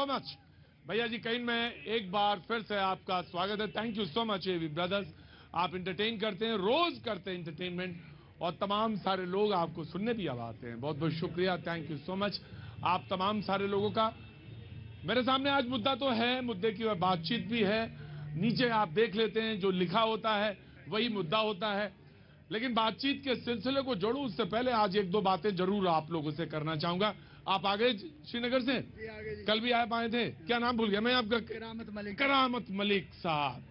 So much भैया जी। कहीं में एक बार फिर से आपका स्वागत है। Thank you so much AV brothers. आप इंटरटेन करते हैं, रोज करते हैं इंटरटेनमेंट, और तमाम सारे लोग आपको सुनने भी अब आते हैं। बहुत बहुत शुक्रिया, थैंक यू सो मच आप तमाम सारे लोगों का। मेरे सामने आज मुद्दा तो है, मुद्दे की बातचीत भी है। नीचे आप देख लेते हैं जो लिखा होता है वही मुद्दा होता है, लेकिन बातचीत के सिलसिले को जोड़ूं उससे पहले आज एक दो बातें जरूर आप लोगों से करना चाहूंगा। आप आ गए श्रीनगर से? जी आगे जी। कल भी आए पाए थे, क्या नाम भूल गया मैं आपका? करामत मलिक। करामत मलिक साहब।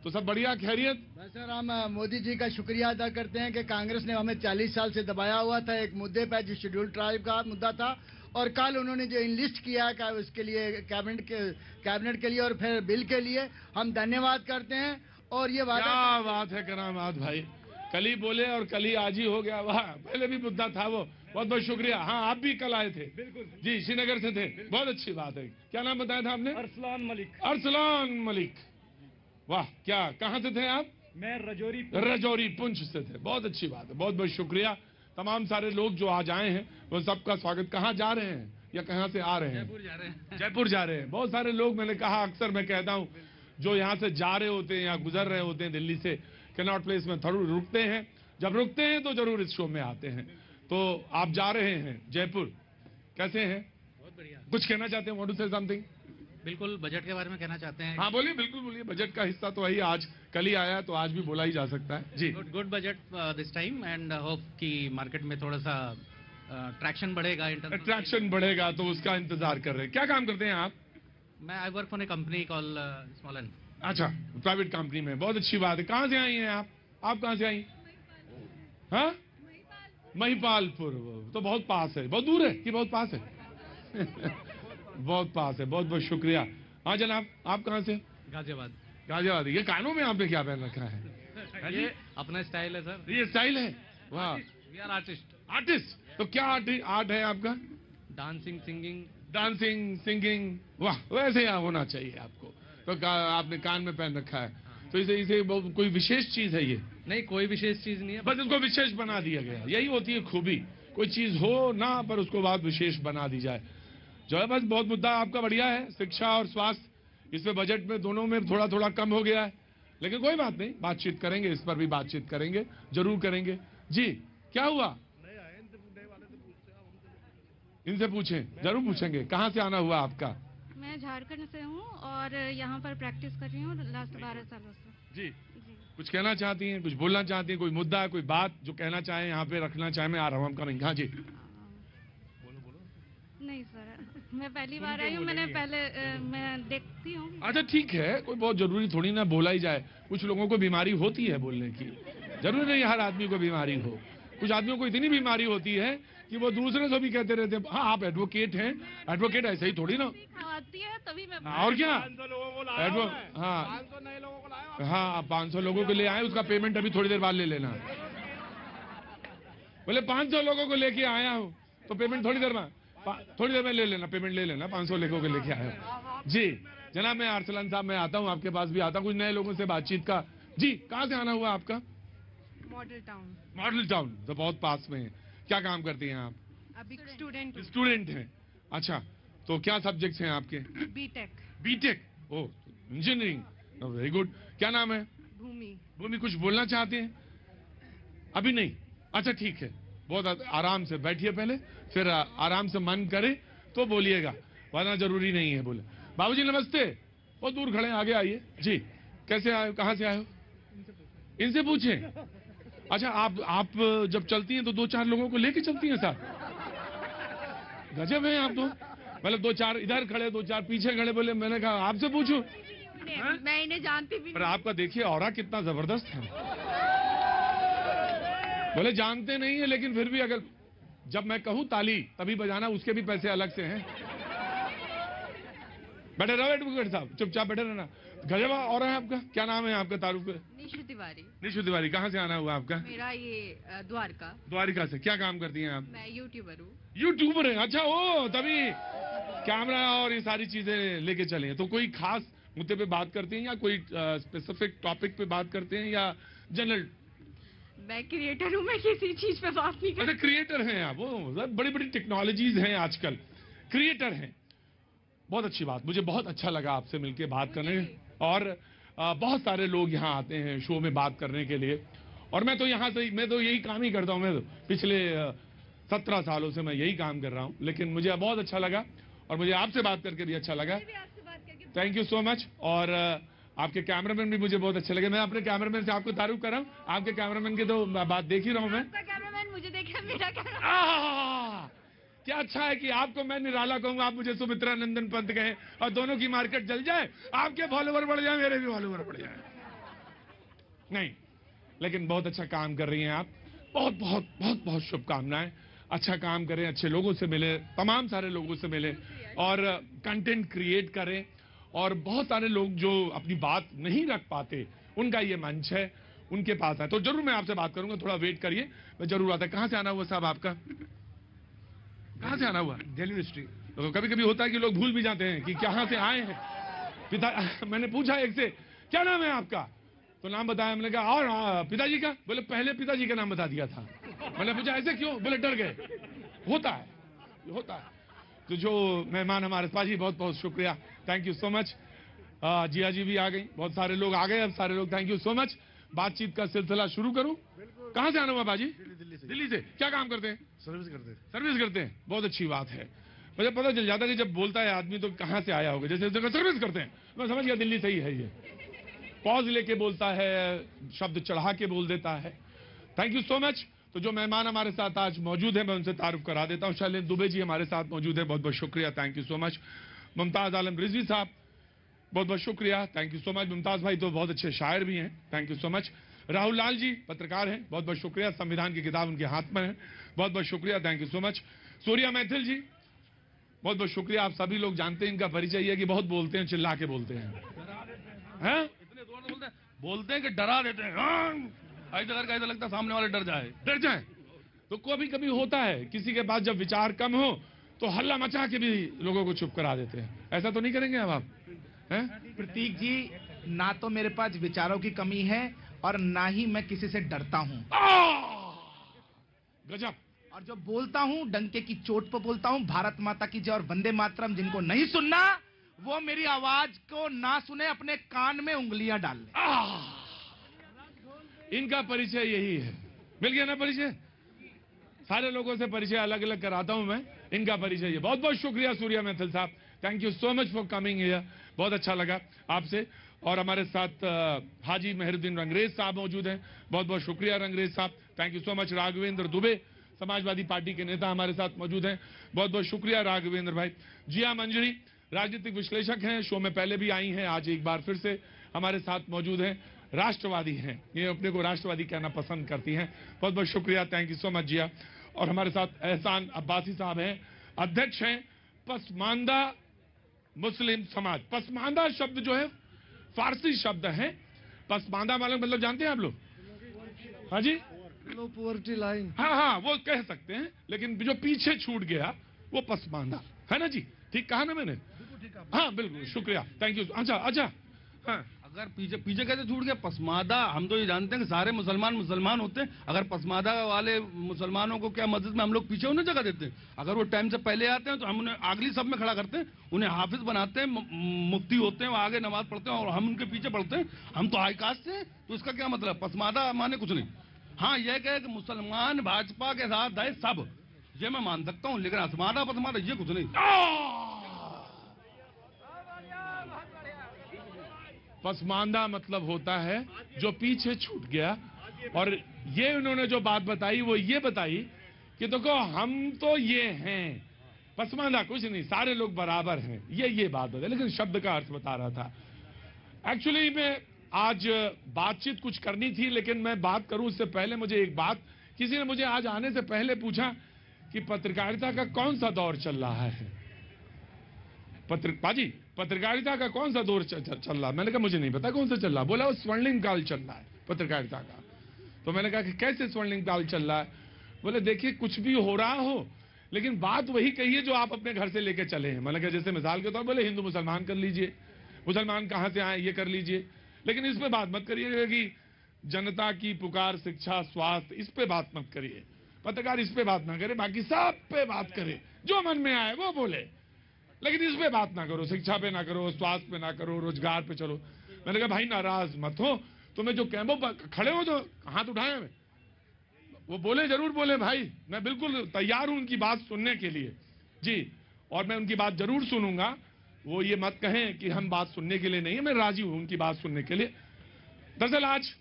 तो सब बढ़िया, खैरियत? बस सर, हम मोदी जी का शुक्रिया अदा करते हैं कि कांग्रेस ने हमें 40 साल से दबाया हुआ था एक मुद्दे पर, जो शेड्यूल ट्राइब का मुद्दा था, और कल उन्होंने जो इनलिस्ट किया है उसके लिए कैबिनेट के लिए और फिर बिल के लिए हम धन्यवाद करते हैं। और ये क्या बात है करामत भाई, कल ही बोले और कल ही आज ही हो गया। वाह, पहले भी मुद्दा था वो। बहुत बहुत शुक्रिया। हाँ, आप भी कल आए थे? बिल्कुल जी, श्रीनगर से थे। बहुत अच्छी बात है। क्या नाम बताया था आपने? अरसलान मलिक। अरसलान मलिक। वाह, क्या, कहां से थे आप? मैं रजौरी पुंछ से थे। बहुत अच्छी बात है, बहुत बहुत शुक्रिया। तमाम सारे लोग जो आज आए हैं वो सबका स्वागत। कहाँ जा रहे हैं या कहाँ से आ रहे हैं? जयपुर जा रहे हैं। जयपुर जा रहे हैं। बहुत सारे लोग, मैंने कहा अक्सर मैं कहता हूं, जो यहाँ से जा रहे होते हैं या गुजर रहे होते हैं दिल्ली से, कैनॉट प्लेस में जरूर रुकते हैं। जब रुकते हैं तो जरूर इस शो में आते हैं। तो आप जा रहे हैं जयपुर, कैसे हैं? बहुत बढ़िया। कुछ कहना चाहते हैं? Want to say something? बिल्कुल, बजट के बारे में कहना चाहते हैं। हाँ बोलिए, बिल्कुल बोलिए। बजट का हिस्सा तो वही आज कल ही आया है, तो आज भी बोला ही जा सकता है जी। Good budget this time, and hope कि मार्केट में थोड़ा सा ट्रैक्शन बढ़ेगा। अट्रैक्शन बढ़ेगा तो उसका इंतजार कर रहे हैं। क्या काम करते हैं आप? मैं I work for a company call Smollan. अच्छा, प्राइवेट कंपनी में। बहुत अच्छी बात है। कहाँ से आई हैं आप कहाँ से आई? हाँ, महिपालपुर। तो बहुत पास है, बहुत दूर है कि बहुत पास है? बहुत पास है। बहुत बहुत शुक्रिया। हाँ जनाब, आप कहाँ से? गाजियाबाद। गाजियाबाद। ये कानों में आपने क्या पहन रखा है? ये अपना स्टाइल है सर। ये स्टाइल है? वाह, वी आर आर्टिस्ट। आर्टिस्ट। तो क्या आर्ट है आपका? Dancing, singing. Dancing, singing. वाह, वैसे यहाँ होना चाहिए आपको। तो आपने कान में पहन रखा है, तो इसे कोई विशेष चीज है ये? नहीं, कोई विशेष चीज नहीं है, बस इसको विशेष बना दिया गया। यही होती है खूबी, कोई चीज हो ना पर उसको बाद विशेष बना दी जाए। जो है बस, बहुत मुद्दा आपका बढ़िया है। शिक्षा और स्वास्थ्य, इसमें बजट में दोनों में थोड़ा थोड़ा कम हो गया है, लेकिन कोई बात नहीं, बातचीत करेंगे, इस पर भी बातचीत करेंगे, जरूर करेंगे। जी, क्या हुआ? इनसे पूछें, जरूर पूछेंगे। कहाँ से आना हुआ आपका? मैं झारखंड से हूँ और यहाँ पर प्रैक्टिस कर रही हूँ लास्ट 12 सालों से। जी, कुछ कहना चाहती हैं, कुछ बोलना चाहती हैं, कोई मुद्दा, कोई बात जो कहना चाहें, यहाँ पे रखना चाहें? मैं आ रहा हूँ, हम करेंगे। हाँ जी, नहीं सर, मैं पहली बार आई हूँ। मैंने मैं देखती हूँ। अच्छा ठीक है, कोई बहुत जरूरी थोड़ी ना बोला ही जाए। कुछ लोगों को बीमारी होती है बोलने की, जरूरी नहीं हर आदमी को बीमारी हो। कुछ आदमियों को इतनी बीमारी होती है कि वो दूसरे से भी कहते रहते हैं। हाँ, आप एडवोकेट हैं, एडवोकेट ऐसे ही थोड़ी ना आती है तभी मैं। और क्या? 500 लोगों को लाया हूं मैं। हाँ 500 नए लोगों को लाया हूं। हाँ, आप 500 लोगों के लिए आए, उसका पेमेंट अभी थोड़ी देर बाद ले लेना। बोले 500 लोगों को लेके आया हूँ तो पेमेंट थोड़ी देर में ले लेना, पेमेंट ले लेना। 500 लोगों को लेके आया हूँ। जी जनाब, मैं अरसलान साहब, मैं आता हूँ आपके पास भी आता हूँ, कुछ नए लोगों से बातचीत का। जी, कहाँ से आना हुआ आपका? Model town. मॉडल टाउन तो बहुत पास में है। क्या काम करती हैं आप? अभी स्टूडेंट हैं। अच्छा, तो क्या सब्जेक्ट्स हैं आपके? बीटेक। बीटेक, ओ इंजीनियरिंग, वेरी गुड। क्या नाम है? भूमि। कुछ बोलना चाहते हैं? अभी नहीं? अच्छा ठीक है, बहुत आराम से बैठिए पहले, फिर आराम से मन करे तो बोलिएगा, वरना जरूरी नहीं है बोले। बाबूजी नमस्ते। बहुत दूर खड़े हैं, आगे आइए। जी, कैसे आए, कहाँ से आए हो? इनसे पूछें। अच्छा, आप जब चलती हैं तो 2-4 लोगों को लेके चलती हैं साथ? गजब है आप तो। मतलब 2-4 इधर खड़े, 2-4 पीछे खड़े। बोले मैंने कहा आपसे पूछूं। मैं इन्हें जानती भी। पर आपका देखिए ऑरा कितना जबरदस्त है। बोले जानते नहीं है, लेकिन फिर भी अगर जब मैं कहूं ताली तभी बजाना, उसके भी पैसे अलग से हैं। बैठे रहो एडवोकेट साहब, चुपचाप बैठे रहना। गजब और है आपका। क्या नाम है आपका? तारुफ? निशु तिवारी। निशु तिवारी। कहाँ से आना हुआ आपका? मेरा ये द्वारिका से। क्या काम करती हैं आप? मैं यूट्यूबर हूँ। यूट्यूबर है? अच्छा, ओ तभी कैमरा और ये सारी चीजें लेके चले हैं। तो कोई खास मुद्दे पे बात करते हैं या कोई स्पेसिफिक टॉपिक पे बात करते हैं या जनरल? मैं क्रिएटर हूँ, मैं किसी चीज पे बात नहीं करती। अच्छा, क्रिएटर हैं आप? वो बड़ी बड़ी टेक्नोलॉजीज हैं आजकल, क्रिएटर हैं। बहुत अच्छी बात, मुझे बहुत अच्छा लगा आपसे मिलके बात करने। और बहुत सारे लोग यहाँ आते हैं शो में बात करने के लिए, और मैं तो यहाँ से मैं तो यही काम ही करता हूँ। मैं तो पिछले 17 सालों से मैं यही काम कर रहा हूँ, लेकिन मुझे बहुत अच्छा लगा और मुझे आपसे बात करके भी अच्छा लगा। Thank you so much. और आपके कैमरामैन भी मुझे बहुत अच्छे लगे। मैं अपने कैमरामैन से आपको तारुफ कर रहा हूँ, आपके कैमरामैन की तो बात देख ही रहा हूँ मैं। कैमरामैन मुझे देखे, मेरा कैमरा क्या अच्छा है कि आपको मैं निराला कहूंगा, आप मुझे सुमित्रा नंदन पंत कहें, और दोनों की मार्केट जल जाए, आपके फॉलोवर बढ़ जाए, मेरे भी फॉलोवर बढ़ जाए। नहीं, लेकिन बहुत अच्छा काम कर रही हैं आप। बहुत बहुत बहुत बहुत शुभकामनाएं। अच्छा काम करें, अच्छे लोगों से मिले, तमाम सारे लोगों से मिले और कंटेंट क्रिएट करें। और बहुत सारे लोग जो अपनी बात नहीं रख पाते, उनका ये मंच है, उनके पास है। तो जरूर मैं आपसे बात करूंगा, थोड़ा वेट करिए, मैं जरूर आता। कहां से आना हुआ साहब आपका? कहां से आना हुआ? दिल्ली यूनिवर्सिटी। तो कभी कभी होता है कि लोग भूल भी जाते हैं कि कहां से आए हैं। मैंने पूछा एक से, क्या नाम है आपका? तो नाम बताया। मैंने कहा और पिताजी का? बोले पहले पिताजी का नाम बता दिया था। मैंने पूछा ऐसे क्यों? बोले डर गए। होता है। तो जो मेहमान हमारे पास जी, बहुत बहुत शुक्रिया, थैंक यू सो मच। जिया जी भी आ गई, बहुत सारे लोग आ गए, अब सारे लोग, थैंक यू सो मच। बातचीत का सिलसिला शुरू करूं? कहां से आना हुआ बाजी? दिल्ली से। क्या काम करते हैं? सर्विस करते हैं। बहुत अच्छी बात है। मुझे पता चल जाता है कि जब बोलता है आदमी तो कहां से आया होगा। जैसे सर्विस करते हैं, मैं समझ गया दिल्ली सही है। ये पॉज लेके बोलता है, शब्द चढ़ा के बोल देता है। Thank you so much. तो जो मेहमान हमारे साथ आज मौजूद है, मैं उनसे तारुफ करा देता हूं। शैलेंद्र दुबे जी हमारे साथ मौजूद है, बहुत बहुत शुक्रिया, thank you so much. Mumtaz Alam Rizvi साहब, बहुत बहुत शुक्रिया, thank you so much. Mumtaz भाई तो बहुत अच्छे शायर भी हैं, thank you so much. Rahul Lal ji पत्रकार हैं, बहुत बहुत शुक्रिया, संविधान की किताब उनके हाथ में है, बहुत बहुत शुक्रिया, thank you so much. Surya Maithil ji, बहुत बहुत शुक्रिया। आप सभी लोग जानते हैं, इनका परिचय है कि बहुत बोलते हैं, चिल्ला के बोलते हैं, इतने जोर से बोलते हैं कि डरा देते हैं। ऐसा करके ऐसा लगता है सामने वाले डर जाए। तो कभी कभी होता है किसी के पास जब विचार कम हो तो हल्ला मचा के भी लोगों को चुप करा देते हैं। ऐसा तो नहीं करेंगे अब आप? हैं? प्रतीक जी, ना तो मेरे पास विचारों की कमी है और ना ही मैं किसी से डरता हूं। गजब। और जो बोलता हूं डंके की चोट पर बोलता हूं। भारत माता की जय और वंदे मातरम। जिनको नहीं सुनना वो मेरी आवाज को ना सुने, अपने कान में उंगलियां डाल ले। इनका परिचय यही है। मिल गया ना परिचय? सारे लोगों से परिचय अलग अलग कराता हूं मैं, इनका परिचय ये। बहुत बहुत शुक्रिया सूर्या मैथिल साहब, thank you so much for coming here, बहुत अच्छा लगा आपसे। और हमारे साथ हाजी मेहरुद्दीन रंगरेज साहब मौजूद हैं, बहुत बहुत शुक्रिया रंगरेज साहब, thank you so much. Raghavendra Dubey Samajwadi party के नेता हमारे साथ मौजूद हैं, बहुत बहुत शुक्रिया राघवेंद्र भाई। जिया मंजरी राजनीतिक विश्लेषक हैं, शो में पहले भी आई हैं, आज एक बार फिर से हमारे साथ मौजूद हैं, राष्ट्रवादी हैं, ये अपने को राष्ट्रवादी कहना पसंद करती हैं, बहुत बहुत शुक्रिया, थैंक यू सो मच जिया। और हमारे साथ एहसान अब्बासी साहब हैं, अध्यक्ष हैं पसमानदा मुस्लिम समाज। पसमानदा शब्द जो है फारसी शब्द है। पसमानदा मतलब जानते हैं आप लोग? हाँ जी, लो पॉवर्टी लाइन। हाँ, वो कह सकते हैं, लेकिन जो पीछे छूट गया वो पसमानदा है ना जी, ठीक कहा ना मैंने? हाँ बिल्कुल, शुक्रिया, थैंक यू। अच्छा हाँ, अगर पीछे कैसे छूट गया? पसमादा, हम तो ये जानते हैं कि सारे मुसलमान होते हैं। अगर पसमादा वाले मुसलमानों को क्या मस्जिद में हम लोग पीछे उन्हें जगह देते हैं? अगर वो टाइम से पहले आते हैं तो हम उन्हें अगली सब में खड़ा करते हैं, उन्हें हाफिज बनाते हैं, मुफ्ती होते हैं, वो आगे नमाज पढ़ते हैं और हम उनके पीछे पढ़ते हैं। हम तो हाई कास्ट से, तो इसका क्या मतलब? पसमादा माने कुछ नहीं। हाँ, यह कहे कि मुसलमान भाजपा के साथ है सब, ये मैं मान सकता हूँ, लेकिन असमादा पसमादा ये कुछ नहीं। पसमानदा मतलब होता है जो पीछे छूट गया। और ये उन्होंने जो बात बताई वो ये बताई कि देखो हम तो ये हैं, पसमानदा कुछ नहीं, सारे लोग बराबर हैं, ये बात बताई, लेकिन शब्द का अर्थ बता रहा था। एक्चुअली मैं आज बातचीत कुछ करनी थी, लेकिन मैं बात करूं उससे पहले मुझे एक बात, किसी ने मुझे आज आने से पहले पूछा कि पत्रकारिता का कौन सा दौर चल रहा है? पाजी, पत्रकारिता का कौन सा दौर चल रहा है? मैंने कहा मुझे नहीं पता कौन सा चल रहा। बोला वो स्वर्णिम काल चल रहा है पत्रकारिता का। तो मैंने कहा कि कैसे स्वर्णिम काल चल रहा है? बोले देखिए कुछ भी हो रहा हो, लेकिन बात वही कहिए जो आप अपने घर से लेके चले हैं। मैंने कहा जैसे मिसाल के तौर, बोले हिंदू मुसलमान कर लीजिए, मुसलमान कहां से आए ये कर लीजिए, लेकिन इस पे बात मत करिएगा कि जनता की पुकार, शिक्षा, स्वास्थ्य, इस पे बात मत करिए। पत्रकार इस पे बात ना करे, बाकी सब पे बात करे, जो मन में आए वो बोले। लेकिन इस पे बात ना करो, शिक्षा पे ना करो, स्वास्थ्य पे ना करो, रोजगार पे चलो। मैंने कहा भाई नाराज मत हो, तुम्हें जो कैंपों पर खड़े हो जो हाथ उठाए हमें, वो बोले जरूर बोले भाई, मैं बिल्कुल तैयार हूं उनकी बात सुनने के लिए जी, और मैं उनकी बात जरूर सुनूंगा। वो ये मत कहें कि हम बात सुनने के लिए नहीं है, मैं राजी हूं उनकी बात सुनने के लिए। दरअसल आज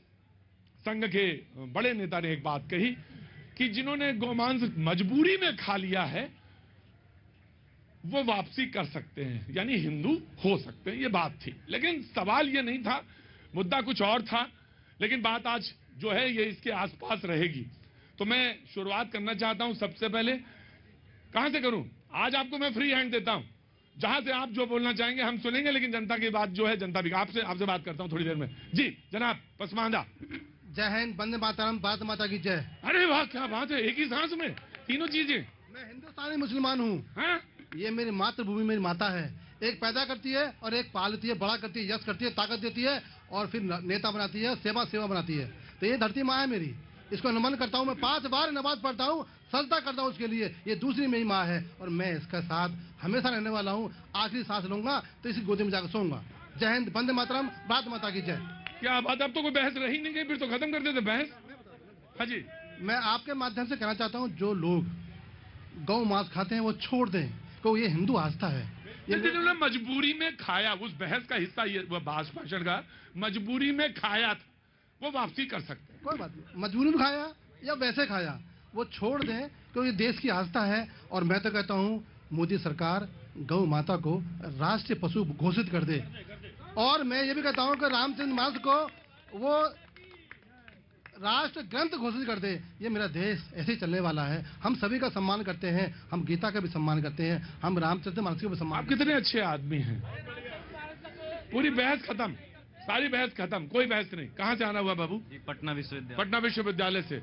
संघ के बड़े नेता ने एक बात कही कि जिन्होंने गोमांस मजबूरी में खा लिया है वो वापसी कर सकते हैं, यानी हिंदू हो सकते हैं, ये बात थी। लेकिन सवाल ये नहीं था, मुद्दा कुछ और था, लेकिन बात आज जो है ये इसके आसपास रहेगी। तो मैं शुरुआत करना चाहता हूं सबसे पहले, कहां से करूं? आज आपको मैं फ्री हैंड देता हूं, जहां से आप जो बोलना चाहेंगे हम सुनेंगे, लेकिन जनता की बात जो है जनता भी। आपसे बात करता हूं थोड़ी देर में जी। जनाब पसमानदा। जय हिंद, वंदे मातरम, भारत माता की जय। अरे वाह क्या बात है, एक ही सांस में तीनों चीजें। मैं हिंदुस्तानी मुसलमान हूँ। हाँ? ये मेरी मातृभूमि, मेरी माता है। एक पैदा करती है और एक पालती है, बड़ा करती है, यश करती है, ताकत देती है और फिर नेता बनाती है, सेवा बनाती है। तो ये धरती माँ है मेरी, इसको नमन करता हूँ। मैं 5 बार नमाज पढ़ता हूँ, सजदा करता हूँ उसके लिए। ये दूसरी मेरी माँ है और मैं इसके साथ हमेशा रहने वाला हूँ। आखिरी सांस लूंगा तो इसी गोदी में जाकर सोऊंगा। जय हिंद, वंदे मातरम, भारत माता की जय। क्या बात, अब तो कोई बहस रही नहीं गई, फिर तो खत्म कर देते बहस। हाँ जी, मैं आपके माध्यम से कहना चाहता हूँ, जो लोग गौ मांस खाते हैं वो छोड़ दें, क्योंकि ये हिंदू आस्था है। ये जिन्होंने मजबूरी में खाया, उस बहस का हिस्सा ये वह भाषण का, मजबूरी में खाया था, वो वापसी कर सकते हैं। कोई बात नहीं, मजबूरी में खाया या वैसे खाया, वो छोड़ दें, क्योंकि देश की आस्था है। और मैं तो कहता हूँ मोदी सरकार गौ माता को राष्ट्रीय पशु घोषित कर दे। और मैं ये भी कहता हूँ कि रामचंद्र मास को वो राष्ट्र ग्रंथ घोषित कर दे। ये मेरा देश ऐसे ही चलने वाला है। हम सभी का सम्मान करते हैं, हम गीता का भी सम्मान करते हैं, हम रामचंद्र मास का भी सम्मान। आप कितने अच्छे आदमी हैं। पूरी बहस खत्म, सारी बहस खत्म, कोई बहस नहीं। कहाँ से आना हुआ बाबू? पटना विश्वविद्यालय। पटना विश्वविद्यालय से।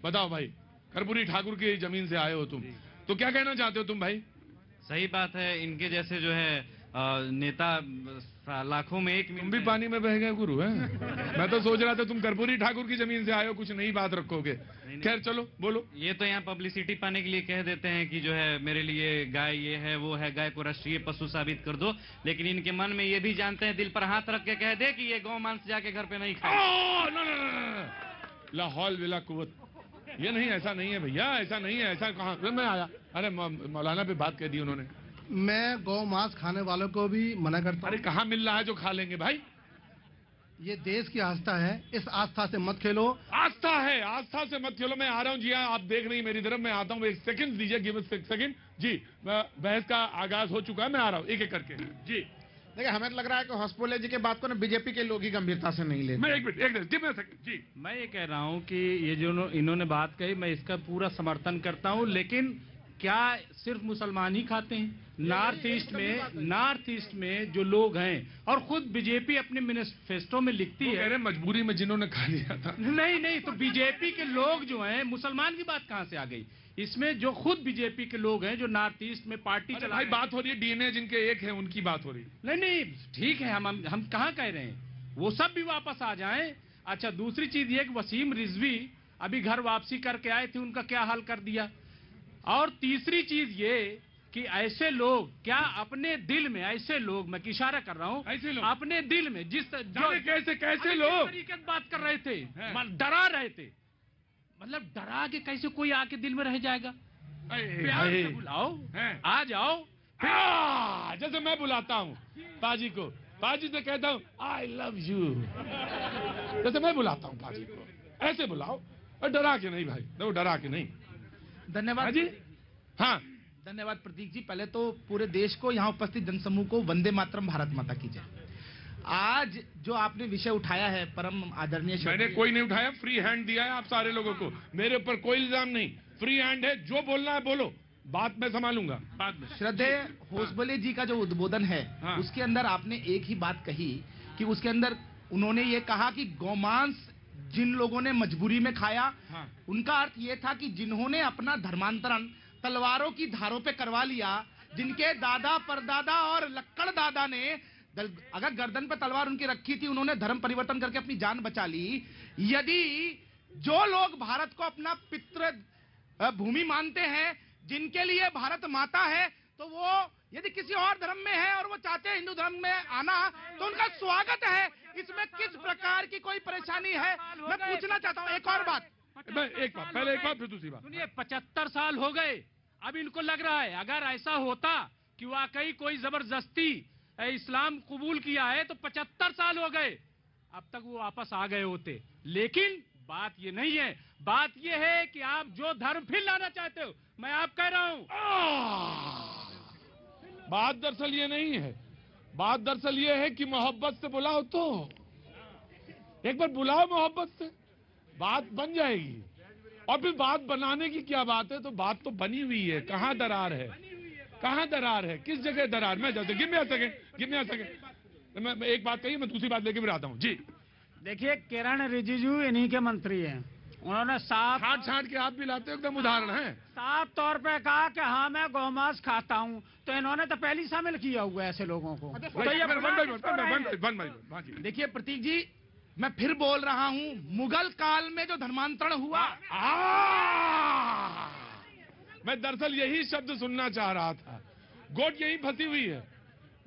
बताओ भाई, कर्पूरी ठाकुर की जमीन से आए हो तुम, तो क्या कहना चाहते हो तुम भाई? सही बात है, इनके जैसे जो है नेता लाखों में एक। तुम भी पानी में बह गए गुरु है। मैं तो सोच रहा था तुम कर्पूरी ठाकुर की जमीन से आए हो, कुछ नई बात रखोगे। खैर चलो बोलो। ये तो यहाँ पब्लिसिटी पाने के लिए कह देते हैं कि जो है मेरे लिए गाय ये है वो है, गाय को राष्ट्रीय पशु साबित कर दो। लेकिन इनके मन में ये भी जानते हैं, दिल पर हाथ रख के कह दे कि ये गौ मांस जाके घर पे नहीं खाए। लाहौल विला कुव्वत, ये नहीं, ऐसा नहीं है भैया, ऐसा नहीं है। ऐसा कहाँ मैं आया? अरे मौलाना पे बात कह दी उन्होंने। मैं गौ मांस खाने वालों को भी मना करता हूँ। अरे कहाँ मिल रहा है जो खा लेंगे भाई? ये देश की आस्था है, इस आस्था से मत खेलो। आस्था है, आस्था से मत खेलो। मैं आ रहा हूँ जी, आप देख रही मेरी तरफ, मैं आता हूँ। 1 सेकंड दीजिए, गिव अस 1 सेकंड जी। बहस का आगाज हो चुका है, मैं आ रहा हूँ एक एक करके जी। देखिए, हमें लग रहा है कि हॉस्पोले जी के बात को ना बीजेपी के लोग ही गंभीरता से नहीं लेते। मैं एक मिनट जी। मैं ये कह रहा हूँ कि ये जो इन्होंने बात कही, मैं इसका पूरा समर्थन करता हूँ। लेकिन क्या सिर्फ मुसलमान ही खाते हैं? नॉर्थ ईस्ट में जो लोग हैं, और खुद बीजेपी अपने मैनिफेस्टो में लिखती है, कह रहे मजबूरी में जिन्होंने खा लिया था। नहीं, तो बीजेपी के लोग जो हैं, मुसलमान की बात कहां से आ गई इसमें? जो खुद बीजेपी के लोग हैं, जो नॉर्थ ईस्ट में पार्टी चला भाई, बात हो रही है डीएनए जिनके एक है उनकी बात हो रही है। नहीं, ठीक है, हम कहाँ कह रहे हैं, वो सब भी वापस आ जाएं। अच्छा, दूसरी चीज ये कि वसीम रिजवी अभी घर वापसी करके आए थे, उनका क्या हाल कर दिया। और तीसरी चीज ये कि ऐसे लोग क्या अपने दिल में, ऐसे लोग, मैं इशारा कर रहा हूँ, ऐसे लोग अपने दिल में कैसे लोग तरीके से बात कर रहे थे, डरा रहे थे, मतलब डरा के कैसे कोई आके दिल में रह जाएगा? प्यार से बुलाओ, आ जाओ। जैसे मैं बुलाता हूँ पाजी को, पाजी से कहता हूँ आई लव यू, जैसे मैं बुलाता हूँ पाजी को, ऐसे बुलाओ। और डरा के नहीं भाई, वो डरा के नहीं। धन्यवाद जी। हाँ, धन्यवाद प्रतीक जी। पहले तो पूरे देश को, यहाँ उपस्थित जनसमूह को वंदे मातरम, भारत माता की जय। आज जो आपने विषय उठाया है, परम आदरणीय, मैंने कोई नहीं उठाया, फ्री हैंड दिया है आप सारे लोगों को, मेरे ऊपर कोई इल्जाम नहीं, फ्री हैंड है। जो बोलना है बोलो, बात मैं संभालूंगा बाद में। श्रद्धेय होसबले जी का जो उद्बोधन है, उसके अंदर आपने एक ही बात कही कि उसके अंदर उन्होंने ये कहा कि गौमांस जिन लोगों ने मजबूरी में खाया, उनका अर्थ ये था कि जिन्होंने अपना धर्मांतरण तलवारों की धारों पे करवा लिया, जिनके दादा परदादा और लक्कड़ दादा ने अगर गर्दन पे तलवार उनकी रखी थी, उन्होंने धर्म परिवर्तन करके अपनी जान बचा ली। यदि जो लोग भारत को अपना पितृ भूमि मानते हैं, जिनके लिए भारत माता है, तो वो यदि किसी और धर्म में है और वो चाहते हैं हिंदू धर्म में आना, तो उनका स्वागत है। इसमें किस प्रकार की कोई परेशानी है, मैं पूछना चाहता हूँ। एक और बात, पहले एक बात फिर दूसरी बात। सुनिए, 75 साल हो गए, अब इनको लग रहा है अगर ऐसा होता कि वाकई कोई जबरदस्ती इस्लाम कबूल किया है तो 75 साल हो गए, अब तक वो वापस आ गए होते। लेकिन बात ये नहीं है, बात ये है कि आप जो धर्म फिर लाना चाहते हो, मैं आप कह रहा हूं। बात दरअसल ये नहीं है, बात दरअसल ये है कि मोहब्बत से बुलाओ, तो एक बार बुलाओ मोहब्बत से, बात बन जाएगी। और फिर बात बनाने की क्या बात है, तो बात तो बनी हुई है। कहाँ दरार है, कहाँ दरार है, किस जगह दरार? मैं जाते गिन आ सके। मैं एक बात कही, मैं दूसरी बात लेके फिर आता हूँ जी। देखिए, किरण रिजिजू इन्हीं के मंत्री हैं। उन्होंने साफ छाट के आप भी लाते हो, एकदम उदाहरण है, साफ तौर पे कहा कि हाँ मैं गौमांस खाता हूँ, तो इन्होंने तो पहले शामिल किया हुआ है ऐसे लोगों को। देखिए प्रतीक जी, मैं फिर बोल रहा हूँ, मुगल काल में जो धर्मांतरण हुआ, मैं दरअसल यही शब्द सुनना चाह रहा था। गोट यही फंसी हुई है,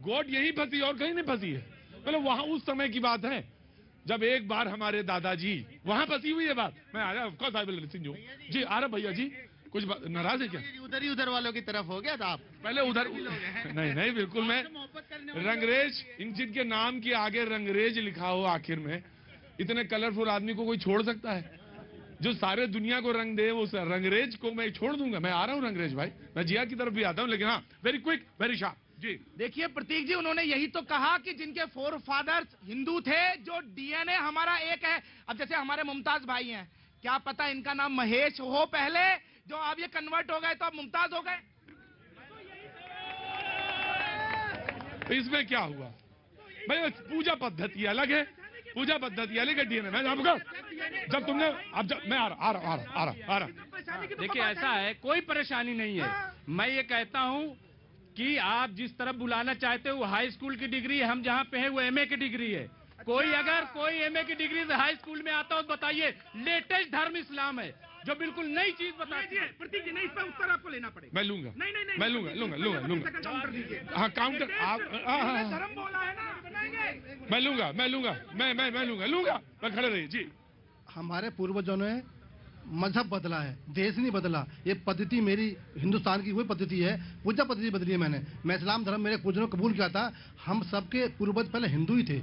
गोट यही फंसी और कहीं नहीं फंसी है। मतलब वहां उस समय की बात है जब एक बार हमारे दादाजी, वहां फंसी हुई है बात। मैं आ रहा, of course I will listen you जी। आ रहा भैया जी, कुछ नाराज है क्या? उधर ही उधर वालों की तरफ हो गया था आप? पहले उधर नहीं बिल्कुल। मैं रंगरेज, इन जिनके नाम के आगे रंगरेज लिखा हो आखिर में, इतने कलरफुल आदमी को कोई छोड़ सकता है? जो सारे दुनिया को रंग दे, वो रंगरेज को मैं छोड़ दूंगा? मैं आ रहा हूँ रंगरेज भाई, मैं जिया की तरफ भी आता हूँ, लेकिन हाँ वेरी क्विक वेरी शार्प जी। देखिए प्रतीक जी, उन्होंने यही तो कहा कि जिनके फोर फादर्स हिंदू थे, जो डीएनए हमारा एक है। अब जैसे हमारे मुमताज भाई हैं, क्या पता इनका नाम महेश हो पहले, जो अब ये कन्वर्ट हो गए तो अब मुमताज हो गए। तो इसमें क्या हुआ भाई? पूजा पद्धति अलग है, पूजा पद्धति अलग है, डीएनए। मैं आपको जब तुमने अब मैं आ रहा। देखिए, ऐसा है, कोई परेशानी नहीं है। मैं ये कहता हूँ कि आप जिस तरफ बुलाना चाहते हो, हाई स्कूल की डिग्री है, हम जहाँ पे हैं वो एमए की डिग्री है। कोई अगर कोई एमए की डिग्री से हाई स्कूल में आता हो तो बताइए, लेटेस्ट धर्म इस्लाम है जो बिल्कुल नई चीज बताती है। प्रतीक जी, नहीं, इस पर उत्तर आपको लेना पड़ेगा। मैं लूंगा, नहीं, मैं लूंगा। काउंटर दीजिए। हाँ काउंटर, आप धर्म बोला है ना, बनाएंगे। मैं लूंगा, मैं लूंगा। खड़े रहिए जी। हमारे पूर्वजों ने मजहब बदला है, देश नहीं बदला। ये पद्धति मेरी हिंदुस्तान की वही पद्धति है, पूजा पद्धति बदली है मैंने। मैं इस्लाम धर्म मेरे पूर्वजों ने कबूल किया था। हम सबके पूर्वज पहले हिंदू ही थे,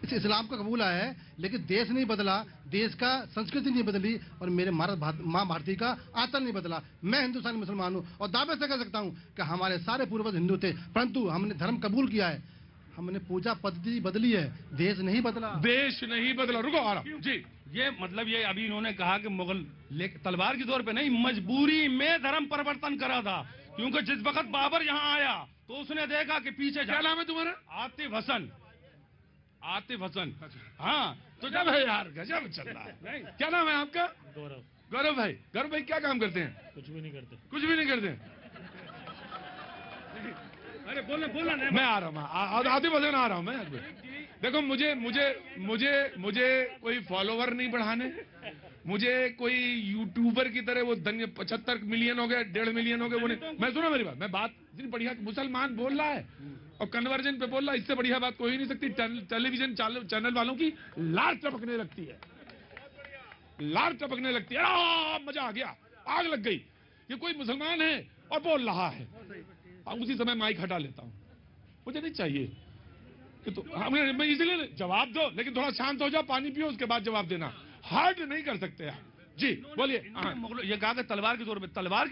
इस इस्लाम का कबूल आया है, लेकिन देश नहीं बदला, देश का संस्कृति नहीं बदली, और मेरे माँ भारती का आचरण नहीं बदला। मैं हिंदुस्तानी मुसलमान हूँ और दावे से कह सकता हूँ कि हमारे सारे पूर्वज हिंदू थे, परंतु हमने धर्म कबूल किया है, हमने पूजा पद्धति बदली है, देश नहीं बदला। देश नहीं बदला। रुको, आ रहा जी। ये मतलब ये अभी इन्होंने कहा कि मुगल तलवार के तौर पे नहीं, मजबूरी में धर्म परिवर्तन करा था। क्योंकि जिस वक्त बाबर यहाँ आया तो उसने देखा कि पीछे, क्या नाम है तुम्हारा? आतिफ हसन। हाँ, तो जब है यार, गजब चल रहा है। क्या नाम है आपका? गौरव भाई। गौरव भाई क्या काम करते हैं? कुछ भी नहीं करते। अरे बोलना नहीं। मैं आ रहा हूँ, आतिफ हसन आ रहा हूँ मैं। देखो, मुझे कोई फॉलोवर नहीं बढ़ाने, मुझे कोई यूट्यूबर की तरह वो 75 मिलियन हो गए, 1.5 मिलियन हो गए, वो नहीं। मैं सुनो मेरी बात, मैं बात इतनी बढ़िया, मुसलमान बोल रहा है और कन्वर्जन पे बोल रहा है, इससे बढ़िया बात कोई नहीं सकती। टेलीविजन चैनल वालों की लार टपकने लगती है, मजा आ गया, आग लग गई। ये कोई मुसलमान है और बोल रहा है, उसी समय माइक हटा लेता हूँ। मुझे नहीं चाहिए कि तो मैं इसलिए जवाब दो, लेकिन थोड़ा शांत हो जाओ, पानी पियो, उसके बाद जवाब देना। हार्ड नहीं कर सकते आप जी। बोलिए। ये कहा कि तलवार के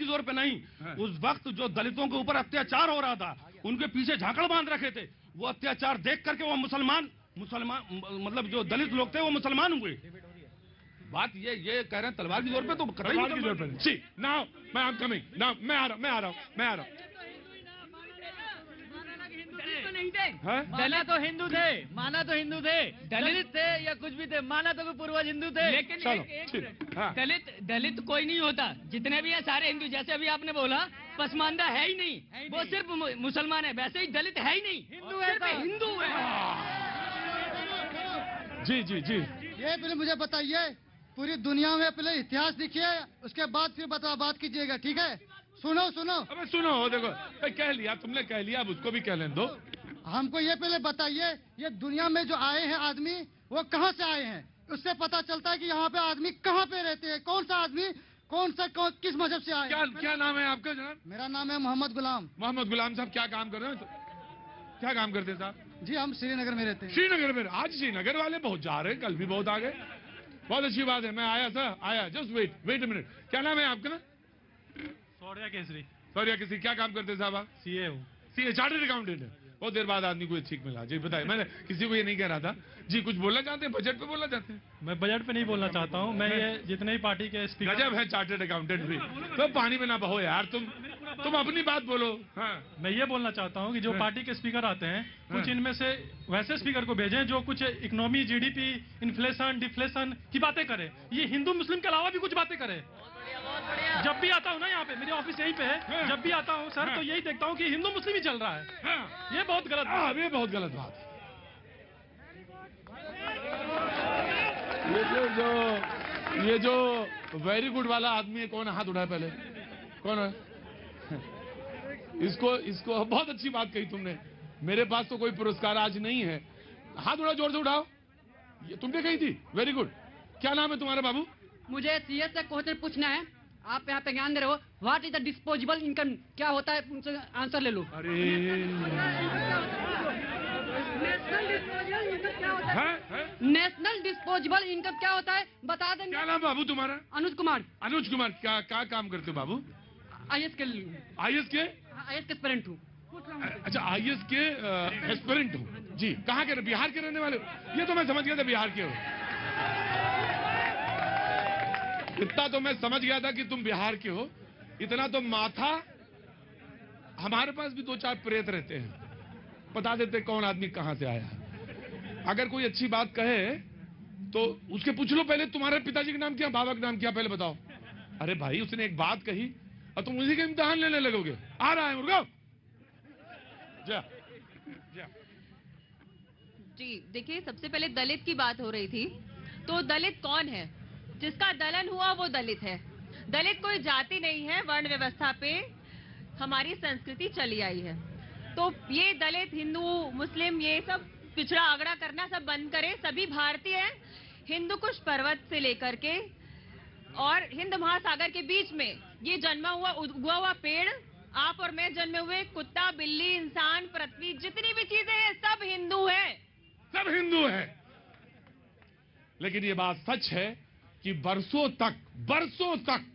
जोर पे नहीं, उस वक्त जो दलितों के ऊपर अत्याचार हो रहा था, उनके पीछे झाकड़ बांध रखे थे, वो अत्याचार देख करके वो मुसलमान मतलब जो दलित लोग थे वो मुसलमान हुए। बात ये कह रहे हैं तलवार के जोर पे, तो तलवार के जोर पे जी। नाउ मैं आई एम कमिंग, नाउ मैं आ रहा हूँ। दलित तो हिंदू थे, माना तो हिंदू थे, दलित थे या कुछ भी थे, माना तो पूर्वज हिंदू थे। लेकिन दलित कोई नहीं होता, जितने भी हैं सारे हिंदू। जैसे अभी आपने बोला पसमानदा है ही नहीं, वो सिर्फ मुसलमान है, वैसे ही दलित है ही नहीं, हिंदू है, हिंदू है। जी। ये पहले मुझे बताइए, पूरी दुनिया में पहले इतिहास लिखिए, उसके बाद फिर बात कीजिएगा, ठीक है? सुनो सुनो। अबे सुनो, देखो भाई कह लिया तुमने, कह लिया, अब उसको भी कह लेने दो। हमको ये पहले बताइए, ये दुनिया में जो आए हैं आदमी, वो कहाँ से आए हैं? उससे पता चलता है कि यहाँ पे आदमी कहाँ पे रहते हैं, कौन सा आदमी, किस मजहब से आए। क्या नाम है आपका जनाब? मेरा नाम है मोहम्मद गुलाम। मोहम्मद गुलाम साहब क्या काम कर रहे हैं? क्या काम करते हैं साहब? जी हम श्रीनगर में रहते हैं। श्रीनगर में? आज श्रीनगर वाले बहुत जा रहे हैं, कल भी बहुत आ गए, बहुत अच्छी बात है। मैं आया सर, आया, जस्ट वेट अ मिनट। क्या नाम है आपका? ना सौर्या केसरी। सौर्या केसरी, क्या काम करते हैं साहब आप? सीए हूँ। सीए, चार्टर्ड अकाउंटेंट है। बहुत देर बाद आदमी को ठीक मिला। जी बताइए, मैंने किसी को ये नहीं कह रहा था। जी कुछ बोलना चाहते हैं? बजट पे बोलना चाहते हैं? मैं बजट पे नहीं बोलना चाहता हूँ, मैं ये जितने ही पार्टी के स्पीकर। गजब है चार्टर्ड अकाउंटेंट भी। तो पानी में ना बहो यार, तुम अपनी बात बोलो। हाँ, मैं ये बोलना चाहता हूँ कि जो पार्टी के स्पीकर आते हैं, कुछ इनमें से वैसे स्पीकर को भेजें जो कुछ इकोनॉमी, जीडीपी, इन्फ्लेशन, डिफ्लेशन की बातें करे। ये हिंदू मुस्लिम के अलावा भी कुछ बातें करे। जब भी आता हूँ ना, यहाँ पे मेरी ऑफिस यहीं पे है, जब भी आता हूँ सर तो यही देखता हूँ कि हिंदू मुस्लिम ही चल रहा है। ये बहुत गलत बात है। ये बहुत गलत बात है। ये जो वेरी गुड वाला आदमी है, कौन है? हाथ उठाए पहले, कौन है? इसको बहुत अच्छी बात कही तुमने। मेरे पास तो कोई पुरस्कार आज नहीं है। हाथ उठाओ, जोर से उठाओ। ये तुमने कही थी, वेरी गुड। क्या नाम है तुम्हारा बाबू? मुझे सीएस से क्वेश्चन पूछना है, आप यहाँ पे ज्ञान दे रहे हो। What is the disposable income, क्या होता है? उनसे आंसर ले लो। अरे नेशनल डिस्पोजेबल इनकम क्या होता है बता देंगे? क्या नाम बाबू तुम्हारा? अनुज कुमार। अनुज कुमार, क्या काम करते हो बाबू? आईएएस के एस्पिरेंट हूँ। अच्छा, आईएएस के एस्पिरेंट हो जी। कहाँ के? बिहार के रहने वाले हो? ये तो मैं समझ गया था बिहार के हो। इतना तो मैं समझ गया था कि तुम बिहार के हो। इतना तो माथा, हमारे पास भी 2-4 प्रेत रहते हैं, बता देते कौन आदमी कहां से आया है। अगर कोई अच्छी बात कहे तो उसके पूछ लो पहले, तुम्हारे पिताजी का नाम क्या, बाबा का नाम क्या, पहले बताओ। अरे भाई, उसने एक बात कही और तुम उसी के इम्तिहान लेने लगोगे। आ रहा है मुर्गा जा। जी देखिए, सबसे पहले दलित की बात हो रही थी, तो दलित कौन है? जिसका दलन हुआ वो दलित है। दलित कोई जाति नहीं है, वर्ण व्यवस्था पे हमारी संस्कृति चली आई है। तो ये दलित, हिंदू, मुस्लिम, ये सब पिछड़ा आगड़ा करना सब बंद करें। सभी भारतीय हैं। हिंदू कुश पर्वत से लेकर के और हिंद महासागर के बीच में ये जन्मा हुआ, उगा हुआ पेड़, आप और मैं जन्मे हुए, कुत्ता, बिल्ली, इंसान, पृथ्वी, जितनी भी चीजें हैं सब हिंदू हैं। सब हिंदू है। लेकिन ये बात सच है कि बरसों तक,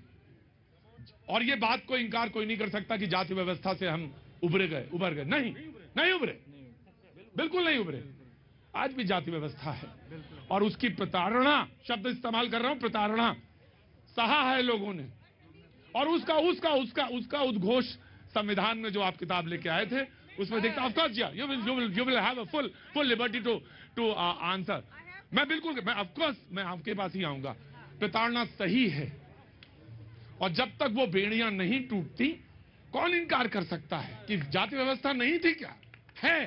और ये बात को इंकार कोई नहीं कर सकता कि जाति व्यवस्था से हम उभर गए। नहीं उभरे, बिल्कुल नहीं उभरे। आज भी जाति व्यवस्था है और उसकी प्रताड़ना, शब्द इस्तेमाल कर रहा हूं, प्रताड़ना सहा है लोगों ने। और उसका उद्घोष संविधान में जो आप किताब लेके आए थे उसमें देखता, of course you will have a full liberty to answer. मैं ऑफ कोर्स मैं आपके पास ही आऊंगा। प्रताड़ना सही है, और जब तक वो बेड़ियां नहीं टूटती, कौन इनकार कर सकता है कि जाति व्यवस्था नहीं थी? क्या है?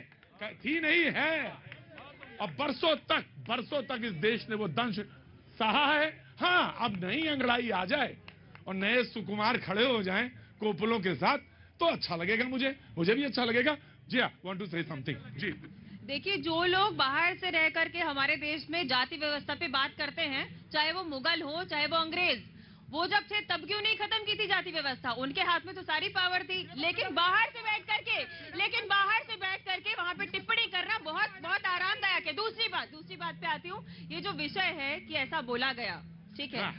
थी, नहीं है। और बरसों तक इस देश ने वो दंश सहा है। हाँ, अब नई अंगड़ाई आ जाए और नए सुकुमार खड़े हो जाएं कोपलों के साथ, तो अच्छा लगेगा। मुझे भी अच्छा लगेगा। जी हाँ, वांट टू से समथिंग। जी देखिए, जो लोग बाहर से रह करके हमारे देश में जाति व्यवस्था पे बात करते हैं, चाहे वो मुगल हो चाहे वो अंग्रेज, वो जब थे तब क्यों नहीं खत्म की थी जाति व्यवस्था? उनके हाथ में तो सारी पावर थी। लेकिन बाहर से बैठ करके वहाँ पे टिप्पणी करना बहुत आरामदायक है। दूसरी बात पे आती हूँ। ये जो विषय है कि ऐसा बोला गया, ठीक है,